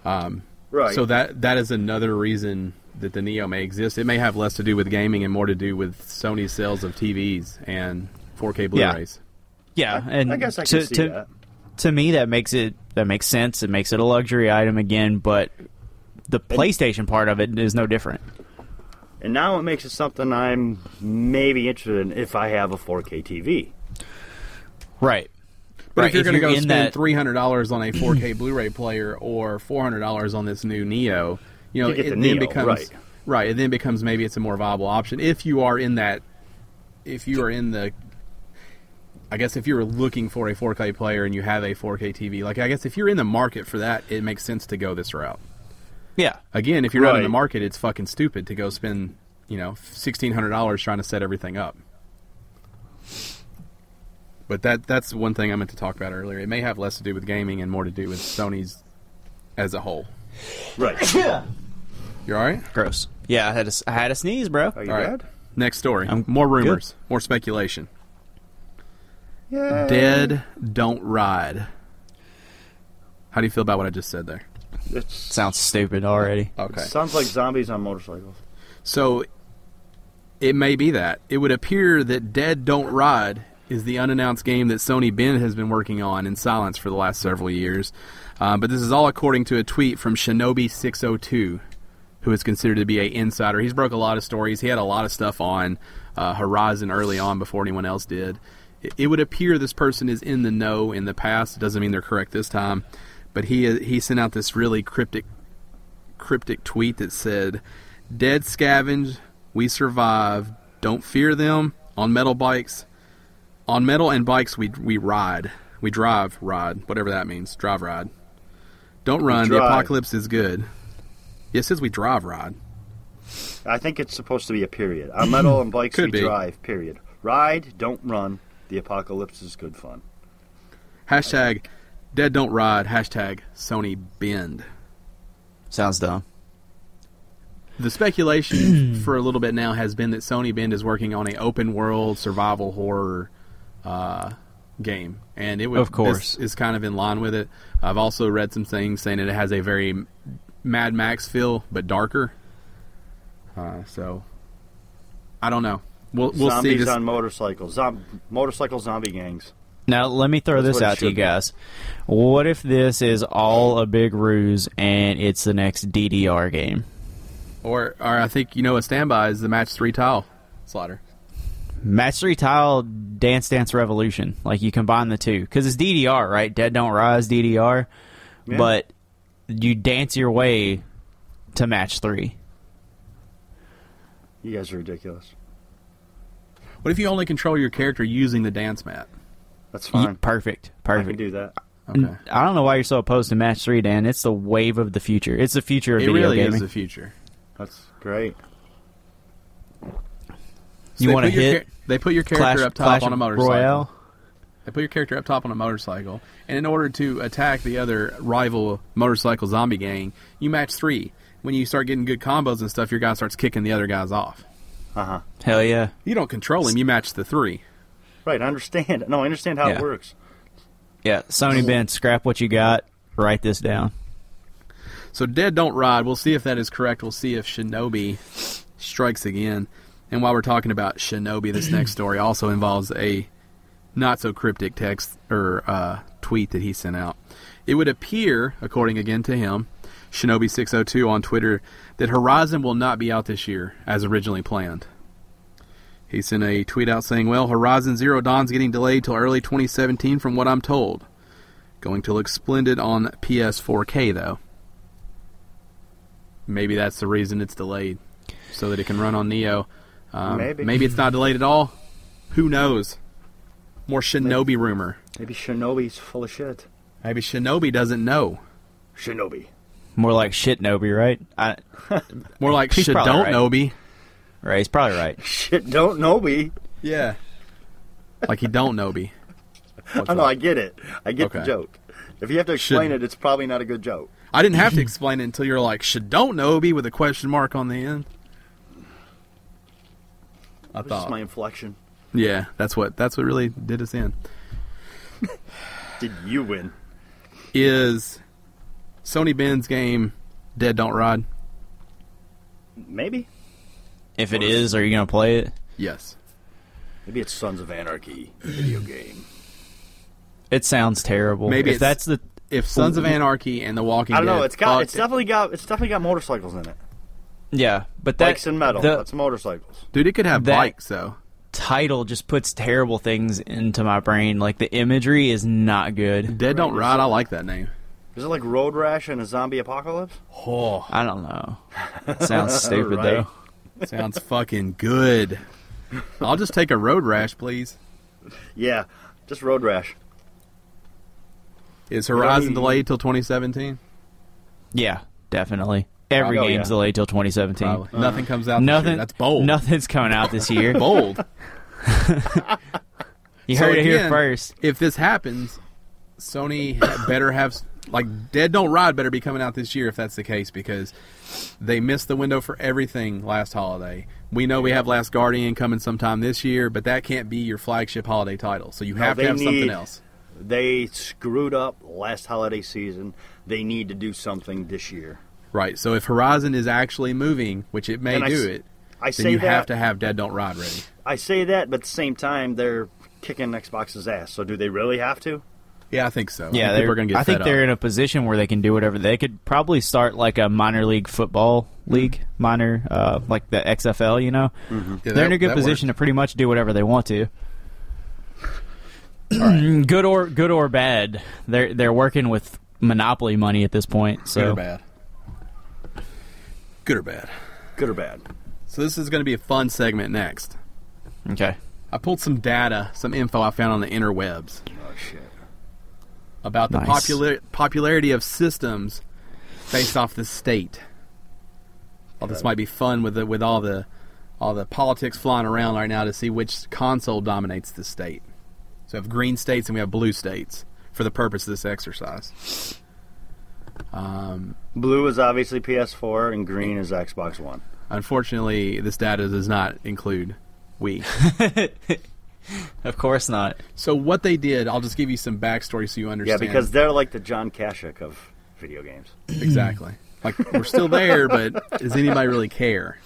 C: Right.
A: So that is another reason that the Neo may exist. It may have less to do with gaming and more to do with Sony's sales of TVs and 4K Blu-rays.
B: Yeah, and
C: I guess I can see that.
B: To me, that makes sense. It makes it a luxury item again, but the PlayStation part of it is no different.
C: And now it makes it something I'm maybe interested in if I have a 4K TV.
B: Right.
A: But if you're going to go spend $300 on a 4K Blu-ray player or $400 on this new Neo, it then becomes right. It then becomes maybe it's a more viable option if you are in that. If you are in the, I guess if you're looking for a 4K player and you have a 4K TV, like I guess if you're in the market for that, it makes sense to go this route.
B: Yeah.
A: Again, if you're not in the market, it's fucking stupid to go spend $1,600 trying to set everything up. But that's one thing I meant to talk about earlier. It may have less to do with gaming and more to do with Sony's as a whole.
C: Right.
A: You all right?
B: Gross. Yeah, I had a sneeze, bro.
C: Are you
A: all
C: bad?
A: Right. Next story. More rumors. Good. More speculation.
C: Yay.
A: Dead don't ride. How do you feel about what I just said there?
B: Sounds stupid already.
A: Okay.
C: It sounds like zombies on motorcycles.
A: So, it may be that. It would appear that Dead Don't Ride is the unannounced game that Sony Ben has been working on in silence for the last several years. But this is all according to a tweet from Shinobi602, who is considered to be an insider. He's broke a lot of stories. He had a lot of stuff on Horizon early on before anyone else did. It would appear this person is in the know in the past. It doesn't mean they're correct this time. But he sent out this really cryptic tweet that said, "Dead scavenge, we survive. Don't fear them. On metal and bikes, we ride. We drive, ride, whatever that means. Drive, ride. Don't run. The apocalypse is good." It says we drive, ride.
C: I think it's supposed to be a period. On metal and bikes, we
A: be.
C: drive, period. Ride, don't run. The apocalypse is good fun.
A: Hashtag Dead Don't Ride. Hashtag Sony Bend.
B: Sounds dumb.
A: The speculation for a little bit now has been that Sony Bend is working on an open world survival horror game, and this is kind of in line with it. I've also read some things saying that it has a very Mad Max feel, but darker. So I don't know. We'll see.
C: Zombies on motorcycles, motorcycle zombie gangs.
B: Now let me throw this out to you guys. What if this is all a big ruse and it's the next DDR game?
A: Or I think a standby is the Match 3 tile slider.
B: Match 3 tile Dance Dance Revolution. Like you combine the two. Because it's DDR, right? Dead Don't Rise DDR. Yeah. But you dance your way to Match 3.
C: You guys are ridiculous.
A: What if you only control your character using the dance mat?
C: That's fine.
B: Perfect.
C: I can do that.
A: Okay.
B: I don't know why you're so opposed to Match 3, Dan. It's the wave of the future. It's the future of video gaming.
A: It really is the future.
C: That's great.
A: So
B: you want to hit?
A: They put your character up top on a motorcycle.
B: Royale?
A: They put your character up top on a motorcycle, and in order to attack the other rival motorcycle zombie gang, you match 3. When you start getting good combos and stuff, your guy starts kicking the other guys off.
C: Uh-huh.
B: Hell yeah.
A: You don't control him, you match the 3.
C: Right, I understand. No, I understand how it works.
B: Yeah, Sony Ben, scrap what you got, write this down.
A: So Dead Don't Ride, we'll see if that is correct. We'll see if Shinobi strikes again. And while we're talking about Shinobi, this next story also involves a not so cryptic text or tweet that he sent out. It would appear, according again to him, Shinobi602 on Twitter, that Horizon will not be out this year as originally planned. He sent a tweet out saying, well, Horizon Zero Dawn's getting delayed till early 2017 from what I'm told. Going to look splendid on PS4K, though. Maybe that's the reason it's delayed, so that it can run on Neo. Maybe it's not delayed at all. Who knows? More Shinobi rumor.
C: Maybe Shinobi's full of shit.
A: Maybe Shinobi doesn't know.
C: Shinobi.
B: More like shit-nobi, right?
A: More like
B: He's probably right.
A: shit-don't-nobi.
B: Right, he's probably right.
C: Shit don't Nobi.
A: Yeah. Like he don't Nobi.
C: I know, I get it. I get the joke. If you have to explain it, it's probably not a good joke.
A: I didn't have to explain it until you're like, should don't Nobi with a question mark on the end. I thought.
C: Just my inflection.
A: Yeah, that's what really did us in.
C: Did you win?
A: Is Sony Ben's game Dead Don't Ride?
C: Maybe.
B: If it is, are you going to play it?
A: Yes.
C: Maybe it's Sons of Anarchy video game.
B: It sounds terrible.
A: Maybe
B: if that's the
A: if Sons of Anarchy and The Walking Dead.
C: I don't know. It's definitely got motorcycles in it.
B: Yeah, but that
C: bikes and metal. That's motorcycles.
A: Dude, it could have bikes though.
B: Title just puts terrible things into my brain. Like the imagery is not good.
A: Dead Don't Ride. I like that name.
C: Is it like Road Rash and a zombie apocalypse?
A: Oh,
B: I don't know. Sounds stupid though.
A: Sounds fucking good. I'll just take a Road Rash, please.
C: Yeah, just Road Rash.
A: Is Horizon delayed till 2017?
B: Yeah, definitely. Every game's delayed till 2017.
A: Nothing comes out this year. That's bold.
B: Nothing's coming out this year.
A: Bold.
B: You heard it here first.
A: If this happens, Sony better have... Like, Dead Don't Ride better be coming out this year if that's the case, because they missed the window for everything last holiday. We know we have Last Guardian coming sometime this year, but that can't be your flagship holiday title. So you have to have something else.
C: They screwed up last holiday season. They need to do something this year.
A: Right. So if Horizon is actually moving, which it may then you have to have Dead Don't Ride ready.
C: I say that, but at the same time, they're kicking Xbox's ass. So do they really have to?
A: Yeah, I think so.
B: Yeah, I think they're in a position where they can do whatever. They could probably start like a minor league football league, like the XFL, you know?
A: Mm-hmm. Yeah,
B: they're in a good position to pretty much do whatever they want to. Right. Good or bad. They're working with monopoly money at this point. So.
A: Good or bad? Good or bad?
C: Good or bad.
A: So this is going to be a fun segment next.
B: Okay.
A: I pulled some data, some info I found on the interwebs.
C: Oh, shit.
A: About the popularity of systems based off the state. Well, this might be fun with all the politics flying around right now to see which console dominates the state. So we have green states and we have blue states for the purpose of this exercise.
C: Blue is obviously PS4 and green is Xbox One.
A: Unfortunately, this data does not include Wii.
B: Of course not.
A: So what they did, I'll just give you some backstory so you understand.
C: Yeah, because they're like the John Kashuk of video games.
A: Exactly. Like, we're still there, but does anybody really care?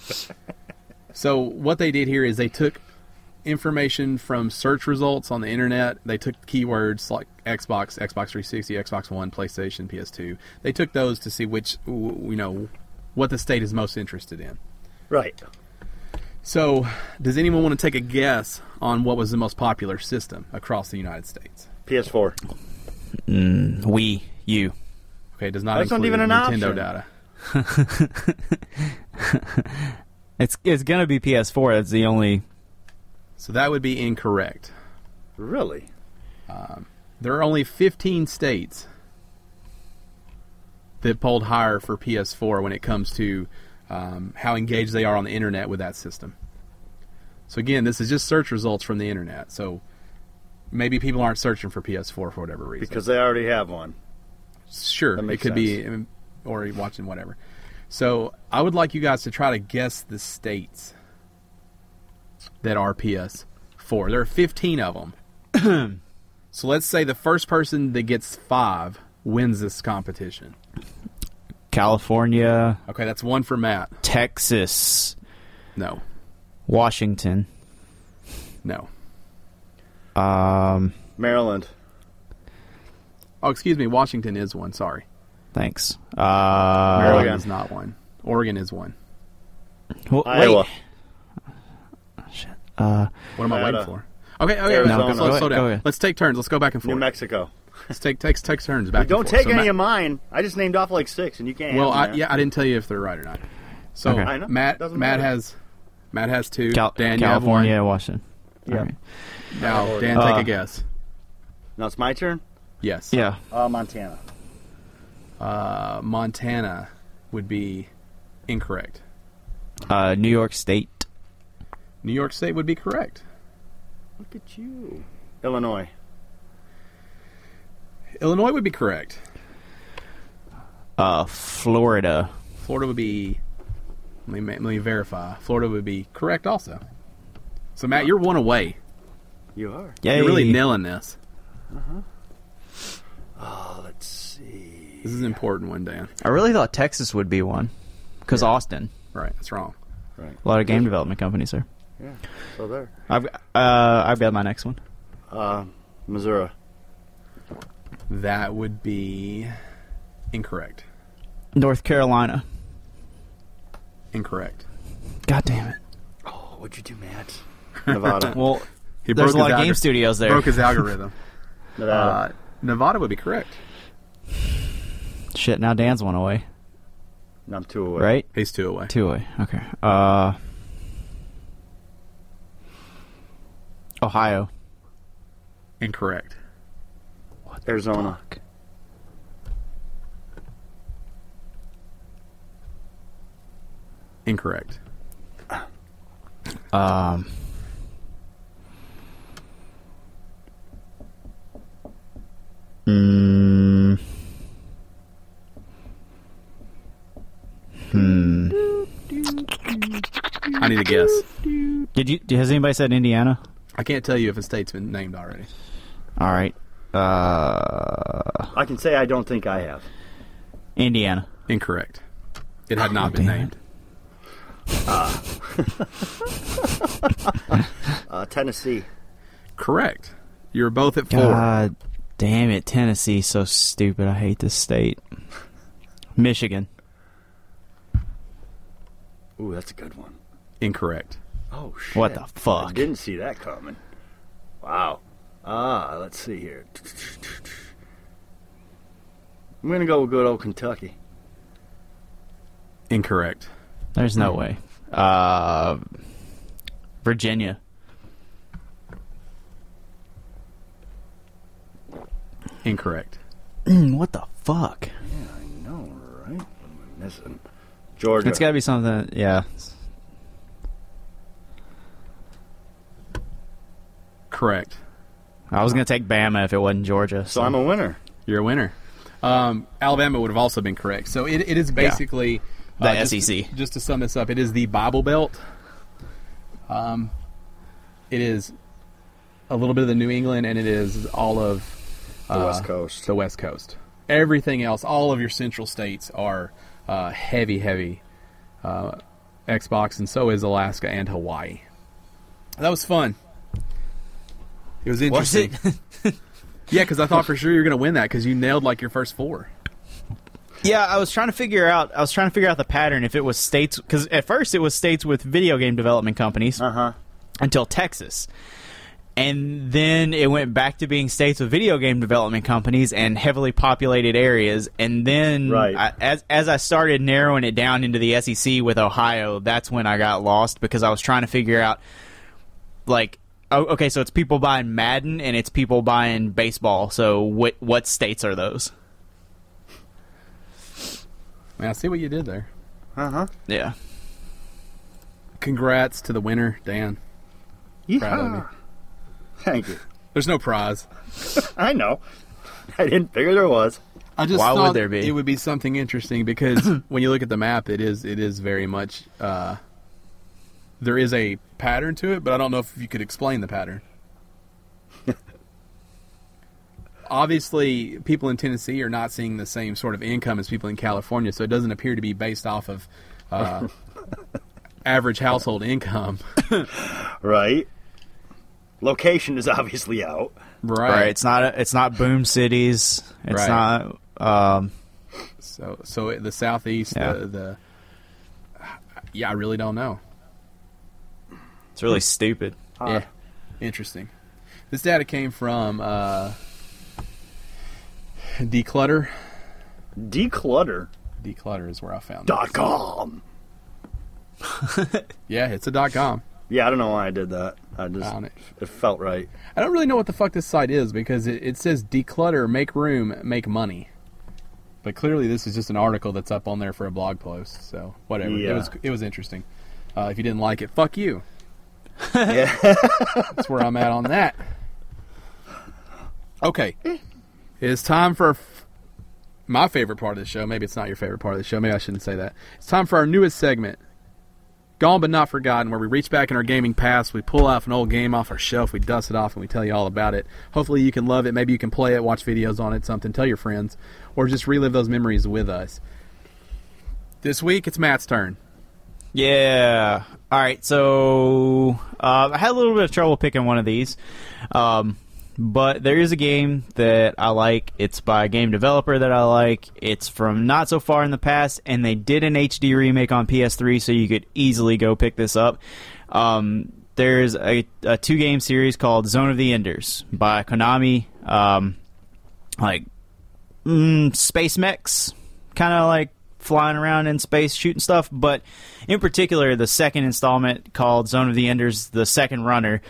A: So what they did here is they took information from search results on the internet. They took keywords like Xbox, Xbox 360, Xbox One, PlayStation, PS2. They took those to see which, what the state is most interested in.
C: Right.
A: So, does anyone want to take a guess on what was the most popular system across the United States?
C: PS4.
B: Wii U.
A: Okay, it does not
C: That's
A: include
C: not even
A: Nintendo
B: data. It's going to be PS4. That's the only...
A: So that would be incorrect.
C: Really?
A: There are only 15 states that polled higher for PS4 when it comes to how engaged they are on the internet with that system. So again, this is just search results from the internet. So maybe people aren't searching for PS4 for whatever reason.
C: Because they already have one.
A: Sure, it could be, or watching whatever. So I would like you guys to try to guess the states that are PS4. There are 15 of them. So let's say the first person that gets 5 wins this competition.
B: California.
A: Okay, that's one for Matt.
B: Texas.
A: No.
B: Washington.
A: No.
C: Maryland.
A: Oh, excuse me. Washington is one. Sorry.
B: Thanks.
A: Oregon is not one. Oregon is one.
B: Well,
C: Iowa.
B: Shit.
A: What am I waiting
C: Nevada.
A: for? Okay.
C: Arizona.
A: Slow down.
B: Go ahead.
A: Let's take turns. Let's go back and forth.
C: New Mexico.
A: Let's take turns back.
C: Don't
A: and forth.
C: take
A: So
C: any
A: Matt,
C: of mine. I just named off like 6, and you can't.
A: Well,
C: have them there.
A: I didn't tell you if they're right or not. So
B: Okay.
C: I know.
A: Matt
C: Doesn't matter.
A: has 2. Dan, you have
B: California,
A: 1.
B: Washington.
C: Yeah.
B: All right.
A: Now, Dan, take a guess.
C: Now it's my turn.
A: Yes.
B: Yeah.
C: Montana.
A: Montana would be incorrect.
B: New York State.
A: New York State would be correct.
C: Look at you. Illinois.
A: Illinois would be correct.
B: Florida.
A: Florida would be. Let me verify. Florida would be correct also. So Matt, you're one away.
C: You are.
B: Yay.
A: You're really nailing this.
C: Oh, let's see.
A: This is an important one, Dan.
B: I really thought Texas would be one. Because Austin.
A: Right, that's wrong.
C: Right.
B: A lot of game development companies there.
C: Yeah. So there.
B: I've got my next one.
C: Missouri.
A: That would be incorrect.
B: North Carolina.
A: Incorrect.
B: God damn it.
C: Oh, what'd you do, Matt? Nevada.
B: Well,
A: He
B: there's a
A: broke
B: lot
A: his
B: of game studios there.
A: Broke his algorithm.
C: Nevada.
A: Nevada would be correct.
B: Shit, now Dan's one away.
C: I'm 2 away.
B: Right?
A: He's 2 away.
B: 2 away. Okay. Ohio.
A: Incorrect.
C: Arizona.
A: Incorrect. I need a guess.
B: Has anybody said Indiana?
A: I can't tell you if a state's been named already.
B: All right.
C: I can say I don't think I have.
B: Indiana.
A: Incorrect. It had not been
B: damn
A: named.
C: Tennessee.
A: Correct. You were both at 4.
B: God damn it. Tennessee's so stupid. I hate this state. Michigan.
C: Ooh, that's a good one.
A: Incorrect.
C: Oh, shit.
B: What the fuck?
C: I didn't see that coming. Wow. Let's see here. I'm going to go with good old Kentucky.
A: Incorrect.
B: There's no way. Virginia.
A: Incorrect.
B: What the fuck?
C: Yeah, I know, right? What am I missing? Georgia.
B: It's got to be something. Yeah.
A: Correct.
B: I was going to take Bama if it wasn't Georgia.
C: So I'm a winner.
A: You're a winner. Alabama would have also been correct. So it is basically
B: the SEC.
A: Just to sum this up, it is the Bible Belt. It is a little bit of the New England, and it is all of
C: The West Coast.
A: The West Coast. Everything else, all of your central states are heavy Xbox, and so is Alaska and Hawaii. That was fun. It was interesting.
B: Was it?
A: Yeah, because I thought for sure you were going to win that because you nailed like your first 4.
B: Yeah, I was trying to figure out the pattern if it was states, because at first it was states with video game development companies until Texas, and then it went back to being states with video game development companies and heavily populated areas, and then as I started narrowing it down into the SEC with Ohio, that's when I got lost because I was trying to figure out like. Oh, okay, so it's people buying Madden and it's people buying baseball. So what states are those?
A: Man, I see what you did there.
B: Yeah.
A: Congrats to the winner, Dan. Proud of you.
C: Thank you.
A: There's no prize.
C: I know. I didn't figure there was.
A: I just
B: Why
A: thought
B: would there be?
A: It would be something interesting because when you look at the map, it is very much. There is a pattern to it, but I don't know if you could explain the pattern. Obviously, people in Tennessee are not seeing the same sort of income as people in California, so it doesn't appear to be based off of average household income.
C: Right. Location is obviously out.
A: Right.
B: It's not Boom Cities. It's
A: Right.
B: not.
A: So the Southeast.
B: Yeah.
A: I really don't know.
B: It's really stupid.
A: Yeah, interesting. This data came from Declutter.
C: Declutter.
A: Declutter is where I found it.
C: .com.
A: Yeah, it's a .com.
C: Yeah, I don't know why I did that. It felt right.
A: I don't really know what the fuck this site is because it says declutter, make room, make money. But clearly this is just an article that's up on there for a blog post. So whatever.
C: Yeah.
A: It was interesting. If you didn't like it, fuck you.
C: Yeah.
A: That's where I'm at on that. Okay. It's time for my favorite part of the show. Maybe it's not your favorite part of the show. Maybe I shouldn't say that. It's time for our newest segment, Gone But Not Forgotten, where we reach back in our gaming past, we pull off an old game off our shelf, we dust it off, and we tell you all about it. Hopefully you can love it. Maybe you can play it, watch videos on it, something, tell your friends, or just relive those memories with us. This week, it's Matt's turn.
B: Yeah. All right. So I had a little bit of trouble picking one of these, but there is a game that I like. It's by a game developer that I like. It's from not so far in the past, and they did an HD remake on PS3, so you could easily go pick this up. There's a 2-game series called Zone of the Enders by Konami. Space mechs, kind of like flying around in space shooting stuff, but in particular the second installment called Zone of the Enders, the second runner,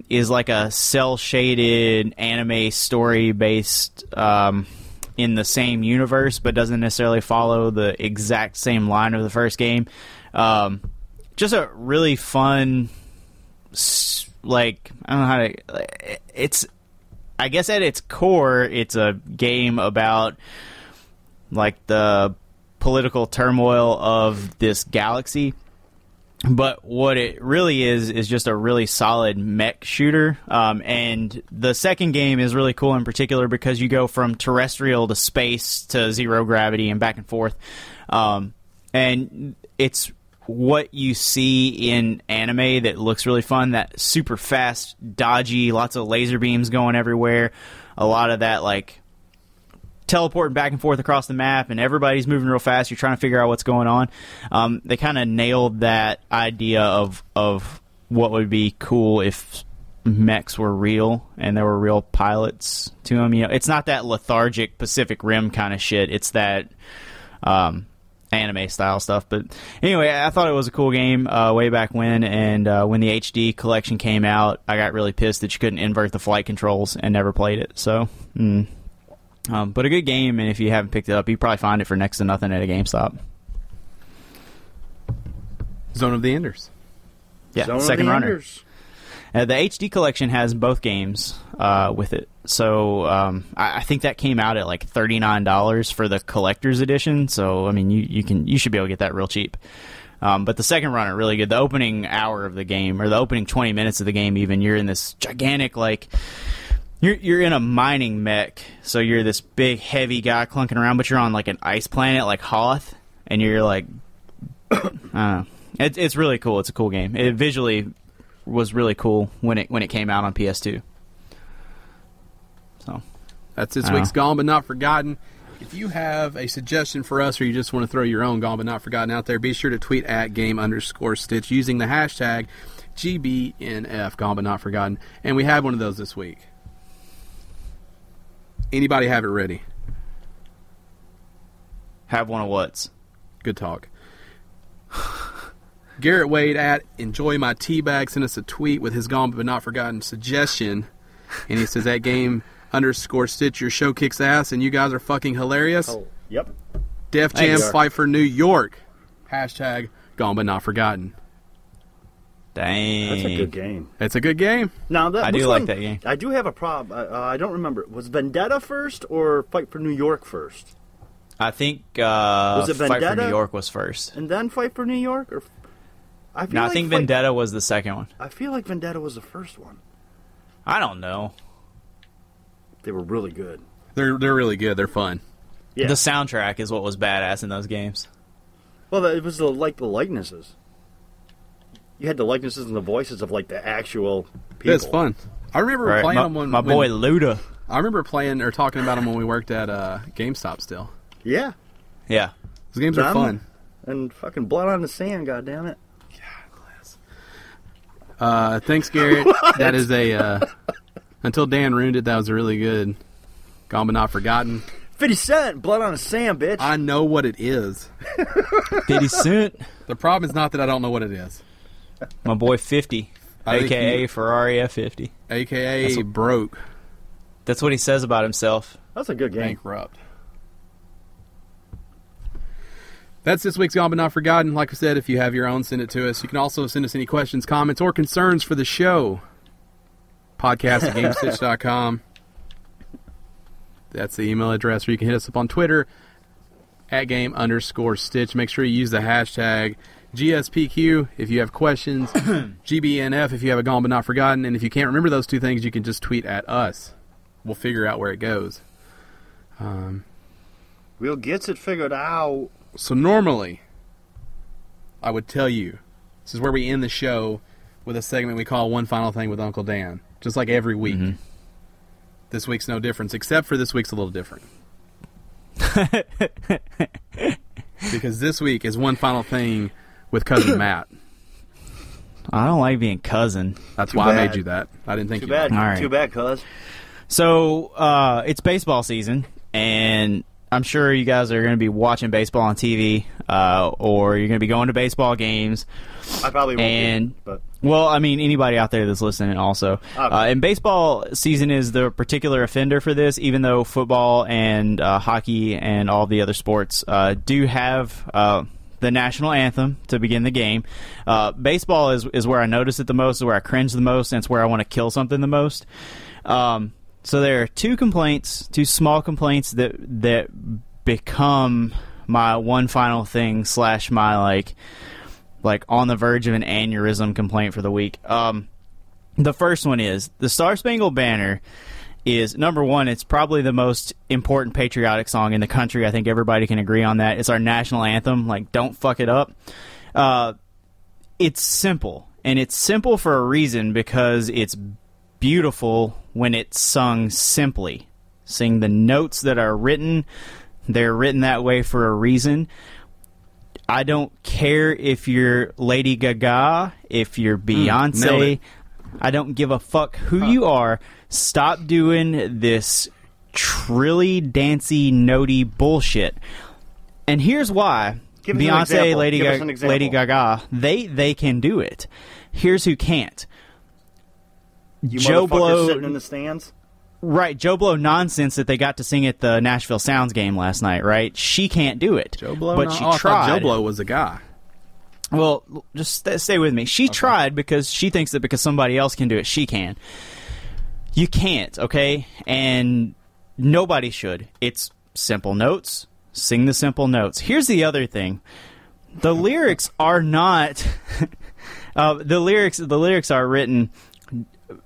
B: is like a cel-shaded anime story based in the same universe, but doesn't necessarily follow the exact same line of the first game. Just a really fun, like, I don't know how to, it's, I guess at its core it's a game about like the political turmoil of this galaxy, but what it really is just a really solid mech shooter. And the second game is really cool in particular because you go from terrestrial to space to zero gravity and back and forth, and it's what you see in anime that looks really fun, that super fast, dodgy, lots of laser beams going everywhere, a lot of that like teleporting back and forth across the map, and everybody's moving real fast. You're trying to figure out what's going on. They kind of nailed that idea of what would be cool if mechs were real and there were real pilots to them. You know, it's not that lethargic Pacific Rim kind of shit. It's that anime style stuff. But anyway, I thought it was a cool game way back when, and when the HD collection came out, I got really pissed that you couldn't invert the flight controls and never played it. So. But a good game, and if you haven't picked it up, you probably find it for next to nothing at a GameStop.
A: Zone of the Enders.
B: Yeah,
C: Zone
B: second
C: of the
B: runner.
C: Enders.
B: The HD collection has both games with it. So I think that came out at like $39 for the collector's edition. So I mean, you should be able to get that real cheap. But the second runner, really good. The opening hour of the game, or the opening 20 minutes of the game, even, you're in this gigantic like. You're in a mining mech, so you're this big, heavy guy clunking around, but you're on like an ice planet like Hoth, and you're like, I don't know. It's really cool. It's a cool game. It visually was really cool when it came out on PS2. So
A: that's this week's Gone But Not Forgotten. If you have a suggestion for us, or you just want to throw your own Gone But Not Forgotten out there, be sure to tweet at @game_stitch using the hashtag GBNF, Gone But Not Forgotten. And we have one of those this week. Anybody have it ready?
B: have one of what's?
A: Good talk. Garrett Wade at Enjoy My Teabag sent us a tweet with his Gone But Not Forgotten suggestion. And he says, at game_stitch, your show kicks ass and you guys are fucking hilarious.
C: Oh, yep.
A: Def Jam Fight for New York. Hashtag Gone But Not Forgotten.
B: Dang.
C: That's a good game.
A: It's a good game.
C: Now
B: I do like that game.
C: I do have a problem. I don't remember. Was Vendetta first or Fight for New York first?
B: I think
C: was it
B: Fight
C: Vendetta?
B: for New York was first.
C: And then Fight for New York? Or I
B: think Vendetta was the second one.
C: I feel like Vendetta was the first one.
B: I don't know.
C: They were really good.
A: They're really good. They're fun.
C: Yeah.
B: The soundtrack is what was badass in those games.
C: Well, it was the likenesses. you had the likenesses and the voices of like the actual people.
A: It's fun. I remember playing them when
B: my boy Luda.
A: I remember playing or talking about them when we worked at GameStop still.
C: Yeah.
B: Yeah.
A: Those games are fun.
C: And fucking Blood on the Sand, goddammit.
A: Thanks, Garrett. That is a Until Dan Ruined It, that was a really good Gone But Not Forgotten.
C: 50 Cent, Blood on the Sand, bitch.
A: I know what it is.
B: 50 Cent.
A: The problem is not that I don't know what it is.
B: My boy 50, a.k.a. Ferrari F50.
A: A.k.a. broke.
B: That's what he says about himself.
C: That's a good game.
A: Bankrupt. That's this week's Gone But Not Forgotten. Like I said, if you have your own, send it to us. You can also send us any questions, comments, or concerns for the show. Podcast@Gamestitch.com. That's the email address, or you can hit us up on Twitter @game_stitch. Make sure you use the hashtag GSPQ if you have questions, GBNF if you have a Gone But Not Forgotten, and if you can't remember those two things, you can just tweet at us. We'll figure out where it goes.
C: We'll get it figured out.
A: So normally, I would tell you, this is where we end the show with a segment we call One Final Thing with Uncle Dan, just like every week. Mm-hmm. This week's no difference, except for this week's a little different. Because this week is One Final Thing with Cousin Matt.
B: I don't like being cousin.
A: That's why I made you that. I didn't think
C: Too
A: you
C: bad.
A: would.
B: All right.
C: Too bad, cuz.
B: So, it's baseball season, and I'm sure you guys are going to be watching baseball on TV, or you're going to be going to baseball games.
C: I probably won't be, but...
B: Well, I mean, anybody out there that's listening also. And baseball season is the particular offender for this, even though football and hockey and all the other sports do have the national anthem to begin the game. Baseball is where I notice it the most, is where I cringe the most, and it's where I want to kill something the most. So there are two small complaints that become my one final thing / my like on the verge of an aneurysm complaint for the week. The first one is the Star Spangled Banner is, number one, it's probably the most important patriotic song in the country. I think everybody can agree on that. It's our national anthem. Like, don't fuck it up. It's simple, and it's simple for a reason, because it's beautiful when it's sung simply. Sing the notes that are written. They're written that way for a reason. I don't care if you're Lady Gaga, if you're Beyonce. I don't give a fuck who you are. Stop doing this trilly, dancey, notey bullshit. And here's why. Beyonce, Lady Gaga, they can do it. Here's who can't.
C: You
B: Joe Blow
C: sitting in the stands?
B: Right, Joe Blow nonsense that they got to sing at the Nashville Sounds game last night, right? She can't do it.
A: Joe Blow?
B: But she tried.
A: I thought Joe Blow was a guy.
B: Well, just stay with me. She tried because she thinks that because somebody else can do it, she can. You can't, okay? And nobody should. It's simple notes. Sing the simple notes. Here's the other thing. The lyrics are not... the lyrics are written...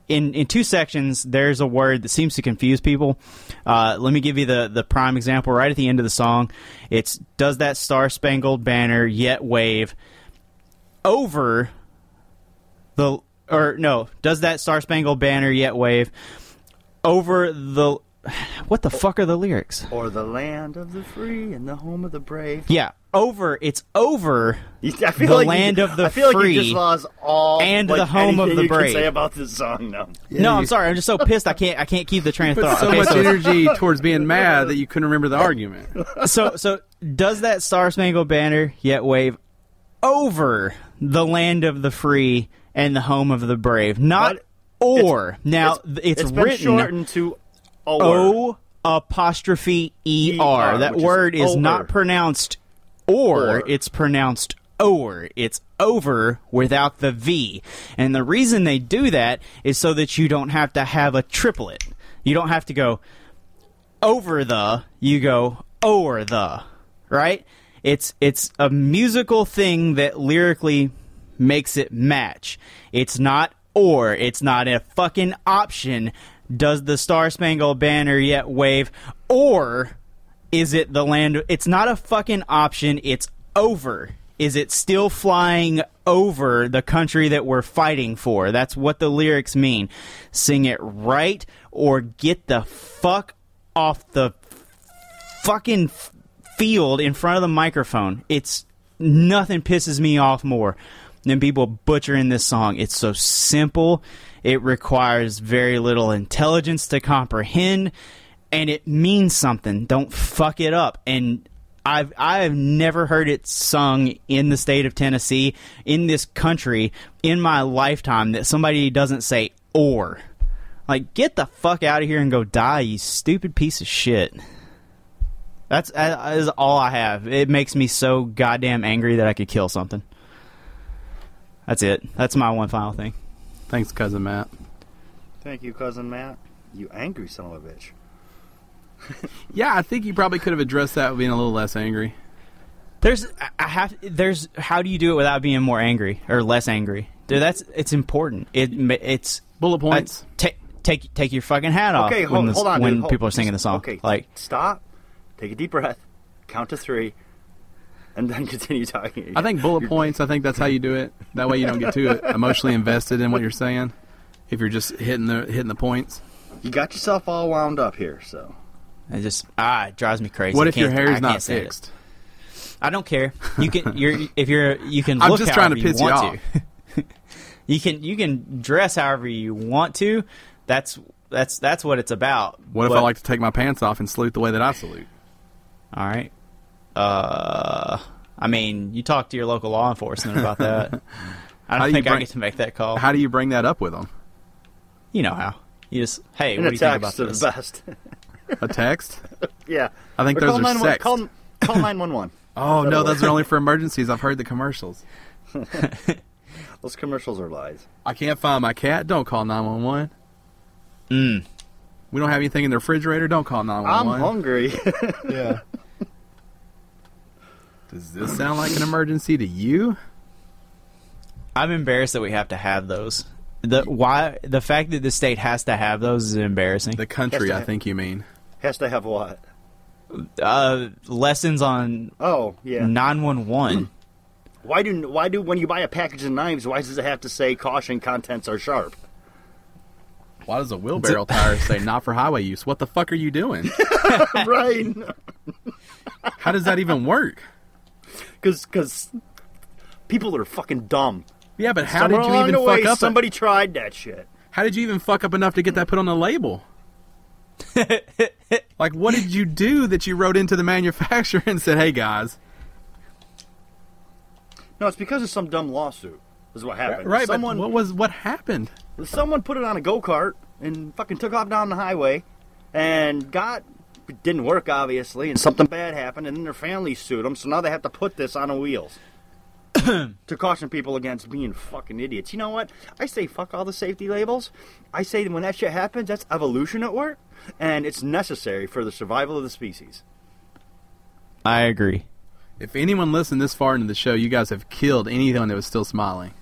B: In two sections, there's a word that seems to confuse people. Let me give you the prime example. Right at the end of the song, it's, does that star-spangled banner yet wave over the... Or, no, does that star-spangled banner yet wave over the... What the fuck are the lyrics?
C: Or the land of the free and the home of the brave.
B: Yeah, it's over
C: I feel
B: the
C: like
B: land of the free
C: like you just lost all,
B: and the home of the
C: you
B: brave.
C: Can say about this song now.
A: Yeah,
B: no, I'm sorry. I'm just so pissed I can't keep the train of thought.
A: So much energy towards being mad that you couldn't remember the argument.
B: So does that Star-Spangled Banner yet wave over the land of the free and the home of the brave? Not
C: but
B: or. Now it's
C: been
B: written
C: shortened to
B: O apostrophe ER. That word is not pronounced or, it's pronounced or. It's over without the V. And the reason they do that is so that you don't have to have a triplet. You don't have to go over the, you go o'er the, right? It's a musical thing that lyrically makes it match. It's not or. It's not a fucking option. Does the Star-Spangled Banner yet wave? Or is it the land... It's not a fucking option. It's over. is it still flying over the country that we're fighting for? That's what the lyrics mean. Sing it right or get the fuck off the fucking field in front of the microphone. It's nothing pisses me off more than people butchering this song. It's so simple. It requires very little intelligence to comprehend, and it means something. Don't fuck it up. And I've never heard it sung in the state of Tennessee, in this country, in my lifetime, that somebody doesn't say or. Like, get the fuck out of here and go die, you stupid piece of shit. That is all I have. It makes me so goddamn angry that I could kill something. That's it. That's my one final thing.
A: Thanks, Cousin Matt.
C: Thank you, Cousin Matt. You angry son of a bitch.
A: Yeah, I think you probably could have addressed that with being a little less angry.
B: There's how do you do it without being more angry or less angry? Dude, it's important. It's
A: bullet points.
B: Take your fucking hat off.
C: Okay, hold on.
B: When
C: dude,
B: people are singing the song.
C: Okay,
B: like
C: stop. Take a deep breath. Count to 3. And then continue talking again.
A: I think bullet points, I think that's how you do it. That way you don't get too emotionally invested in what you're saying. If you're just hitting the points.
C: You got yourself all wound up here, so.
B: It drives me crazy.
A: What if your hair is not fixed?
B: I don't care. You can you can
A: I'm
B: look
A: just trying to
B: however
A: piss
B: you
A: you
B: want
A: off.
B: to. you can dress however you want to. That's what it's about.
A: What if I like to take my pants off and salute the way that I salute?
B: All right. I mean, you talk to your local law enforcement about that. I don't think I get to make that call.
A: How do you bring that up with them?
B: You know how. You just, hey,
C: and
B: what do you think about this?
C: The best.
A: A text?
C: Yeah.
A: I think those are sex.
C: Call 911.
A: Oh, no, those are only for emergencies. I've heard the commercials.
C: Those commercials are lies.
A: I can't find my cat. Don't call 911. We don't have anything in the refrigerator. Don't call 911.
C: I'm hungry.
A: Yeah. Does this sound like an emergency to you?
B: I'm embarrassed that we have to have those. The fact that the state has to have those is embarrassing.
A: The country, I think you mean.
C: Has to have what?
B: Lessons on 911.
C: Why do when you buy a package of knives, why does it have to say caution, contents are sharp?
A: Why does a wheelbarrow tire say not for highway use? What the fuck are you doing?
C: Right.
A: How does that even work?
C: Because people are fucking dumb.
A: Yeah, but how did you even fuck up?
C: Somebody tried that shit.
A: How did you even fuck up enough to get that put on the label? Like, what did you do that you wrote into the manufacturer and said, hey, guys?
C: No, it's because of some dumb lawsuit is what happened.
A: Right, but what happened?
C: Someone put it on a go-kart and fucking took off down the highway and it didn't work, obviously, and something bad happened, and then their family sued them, so now they have to put this on the wheels to caution people against being fucking idiots. You know what? I say fuck all the safety labels. I say that when that shit happens, that's evolution at work, and it's necessary for the survival of the species.
B: I agree.
A: If anyone listened this far into the show, you guys have killed anyone that was still smiling.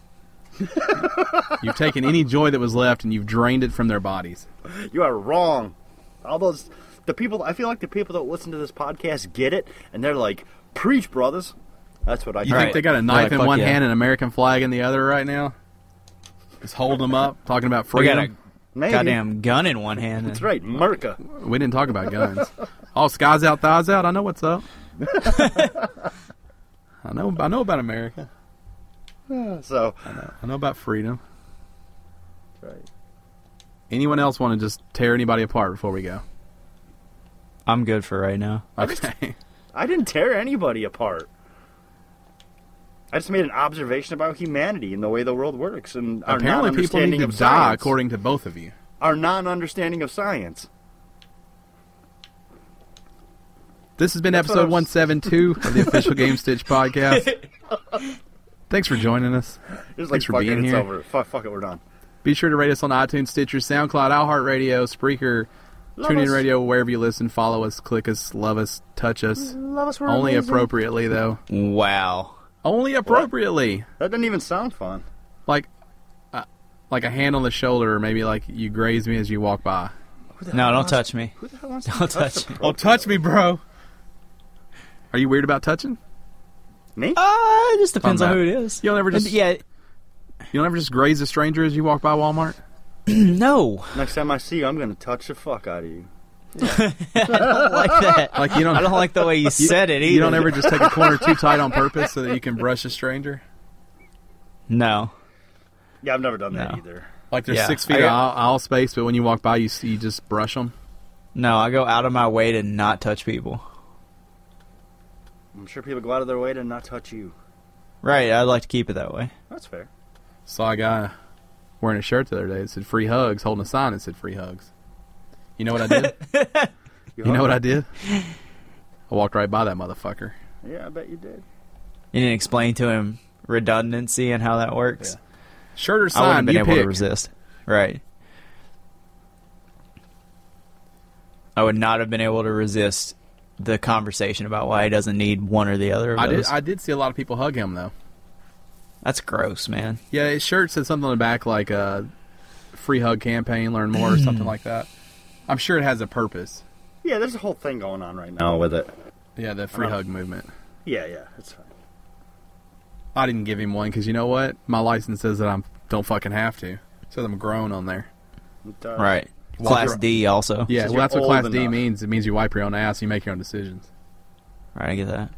A: You've taken any joy that was left and you've drained it from their bodies.
C: You are wrong. I feel like the people that listen to this podcast get it, and they're like, preach, brothers. That's what I
A: You think they got a knife in one hand and an American flag in the other right now? Just holding them up, talking about freedom.
B: We got a goddamn gun in one hand.
C: That's right, Merca.
A: We didn't talk about guns. Oh, skies out, thighs out. I know what's up. I know about America.
C: So
A: I know about freedom.
C: That's right.
A: Anyone else want to just tear anybody apart before we go?
B: I'm good for right now.
A: Okay.
C: I didn't tear anybody apart. I just made an observation about humanity and the way the world works, and our
A: apparently people need to die, according to both of you.
C: Our non-understanding of science.
A: This has been episode 172 of the official Gamestitch Podcast. Thanks for joining us. Thanks for being here.
C: It's over. Fuck it, we're done.
A: Be sure to rate us on iTunes, Stitcher, SoundCloud, iHeartRadio, Spreaker, TuneIn Radio, wherever you listen. Follow us, click us, love us, touch us.
C: Love us. We're
A: only
C: amazing.
A: Appropriately, though.
B: Wow.
A: Only appropriately.
C: What? That doesn't even sound fun.
A: Like a hand on the shoulder, or maybe like you graze me as you walk by.
B: No, don't touch me.
C: Who the hell wants
B: Don't touch me.
A: Don't touch me, bro. Are you weird about touching?
C: Me?
B: It just depends on
A: Matt.
B: who it is.
A: You don't ever just
B: Yeah.
A: You don't ever just graze a stranger as you walk by Walmart?
B: No.
C: Next time I see you, I'm going to touch the fuck out of you.
B: I don't like that.
A: Like you don't.
B: I don't like the way you said it either.
A: You don't ever just take a corner too tight on purpose so that you can brush a stranger.
B: No.
C: Yeah, I've never done that
B: No.
C: either.
A: Like there's
B: Yeah.
A: 6 feet of aisle space, but when you walk by, you just brush them.
B: No, I go out of my way to not touch people.
C: I'm sure people go out of their way to not touch you.
B: Right, I'd like to keep it that way.
C: That's fair.
A: Saw a guy wearing a shirt the other day that said free hugs, holding a sign that said free hugs. You know what I did? You know what I did? I walked right by that motherfucker.
C: Yeah, I bet you did.
B: You didn't explain to him redundancy and how that works.
A: Yeah. Shirt or
B: I wouldn't
A: sign,
B: have been
A: you
B: able
A: pick.
B: to resist. Right. I would not have been able to resist the conversation about why he doesn't need one or the other of those.
A: I did see a lot of people hug him, though.
B: That's gross, man.
A: Yeah, his shirt said something on the back like free hug campaign, learn more, or something like that. I'm sure it has a purpose.
C: Yeah, there's a whole thing going on right now with it.
A: Yeah, the free hug movement.
C: Yeah, it's fine.
A: I didn't give him one because you know what? My license says that I don't fucking have to. It says I'm grown on there.
B: Right. Class D also.
A: Yeah,
C: Says
A: well, that's
C: you're
A: what Class
C: old
A: D
C: enough.
A: means. It means you wipe your own ass and you make your own decisions.
B: Right, I get that.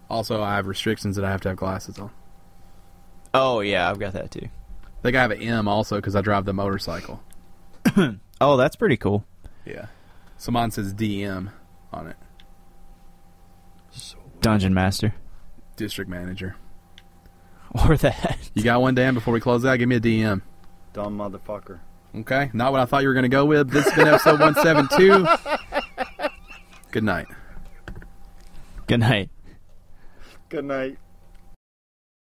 A: Also, I have restrictions that I have to have glasses on.
B: Oh, yeah, I've got that too.
A: I think I have an M also because I drive the motorcycle.
B: Oh, that's pretty cool.
A: Yeah. So mine says DM on it.
B: Dungeon Master.
A: District Manager.
B: Or that.
A: You got one, Dan, before we close out? Give me a DM.
C: Dumb motherfucker.
A: Okay, not what I thought you were going to go with. This has been episode 172. Good night.
B: Good night.
C: Good night.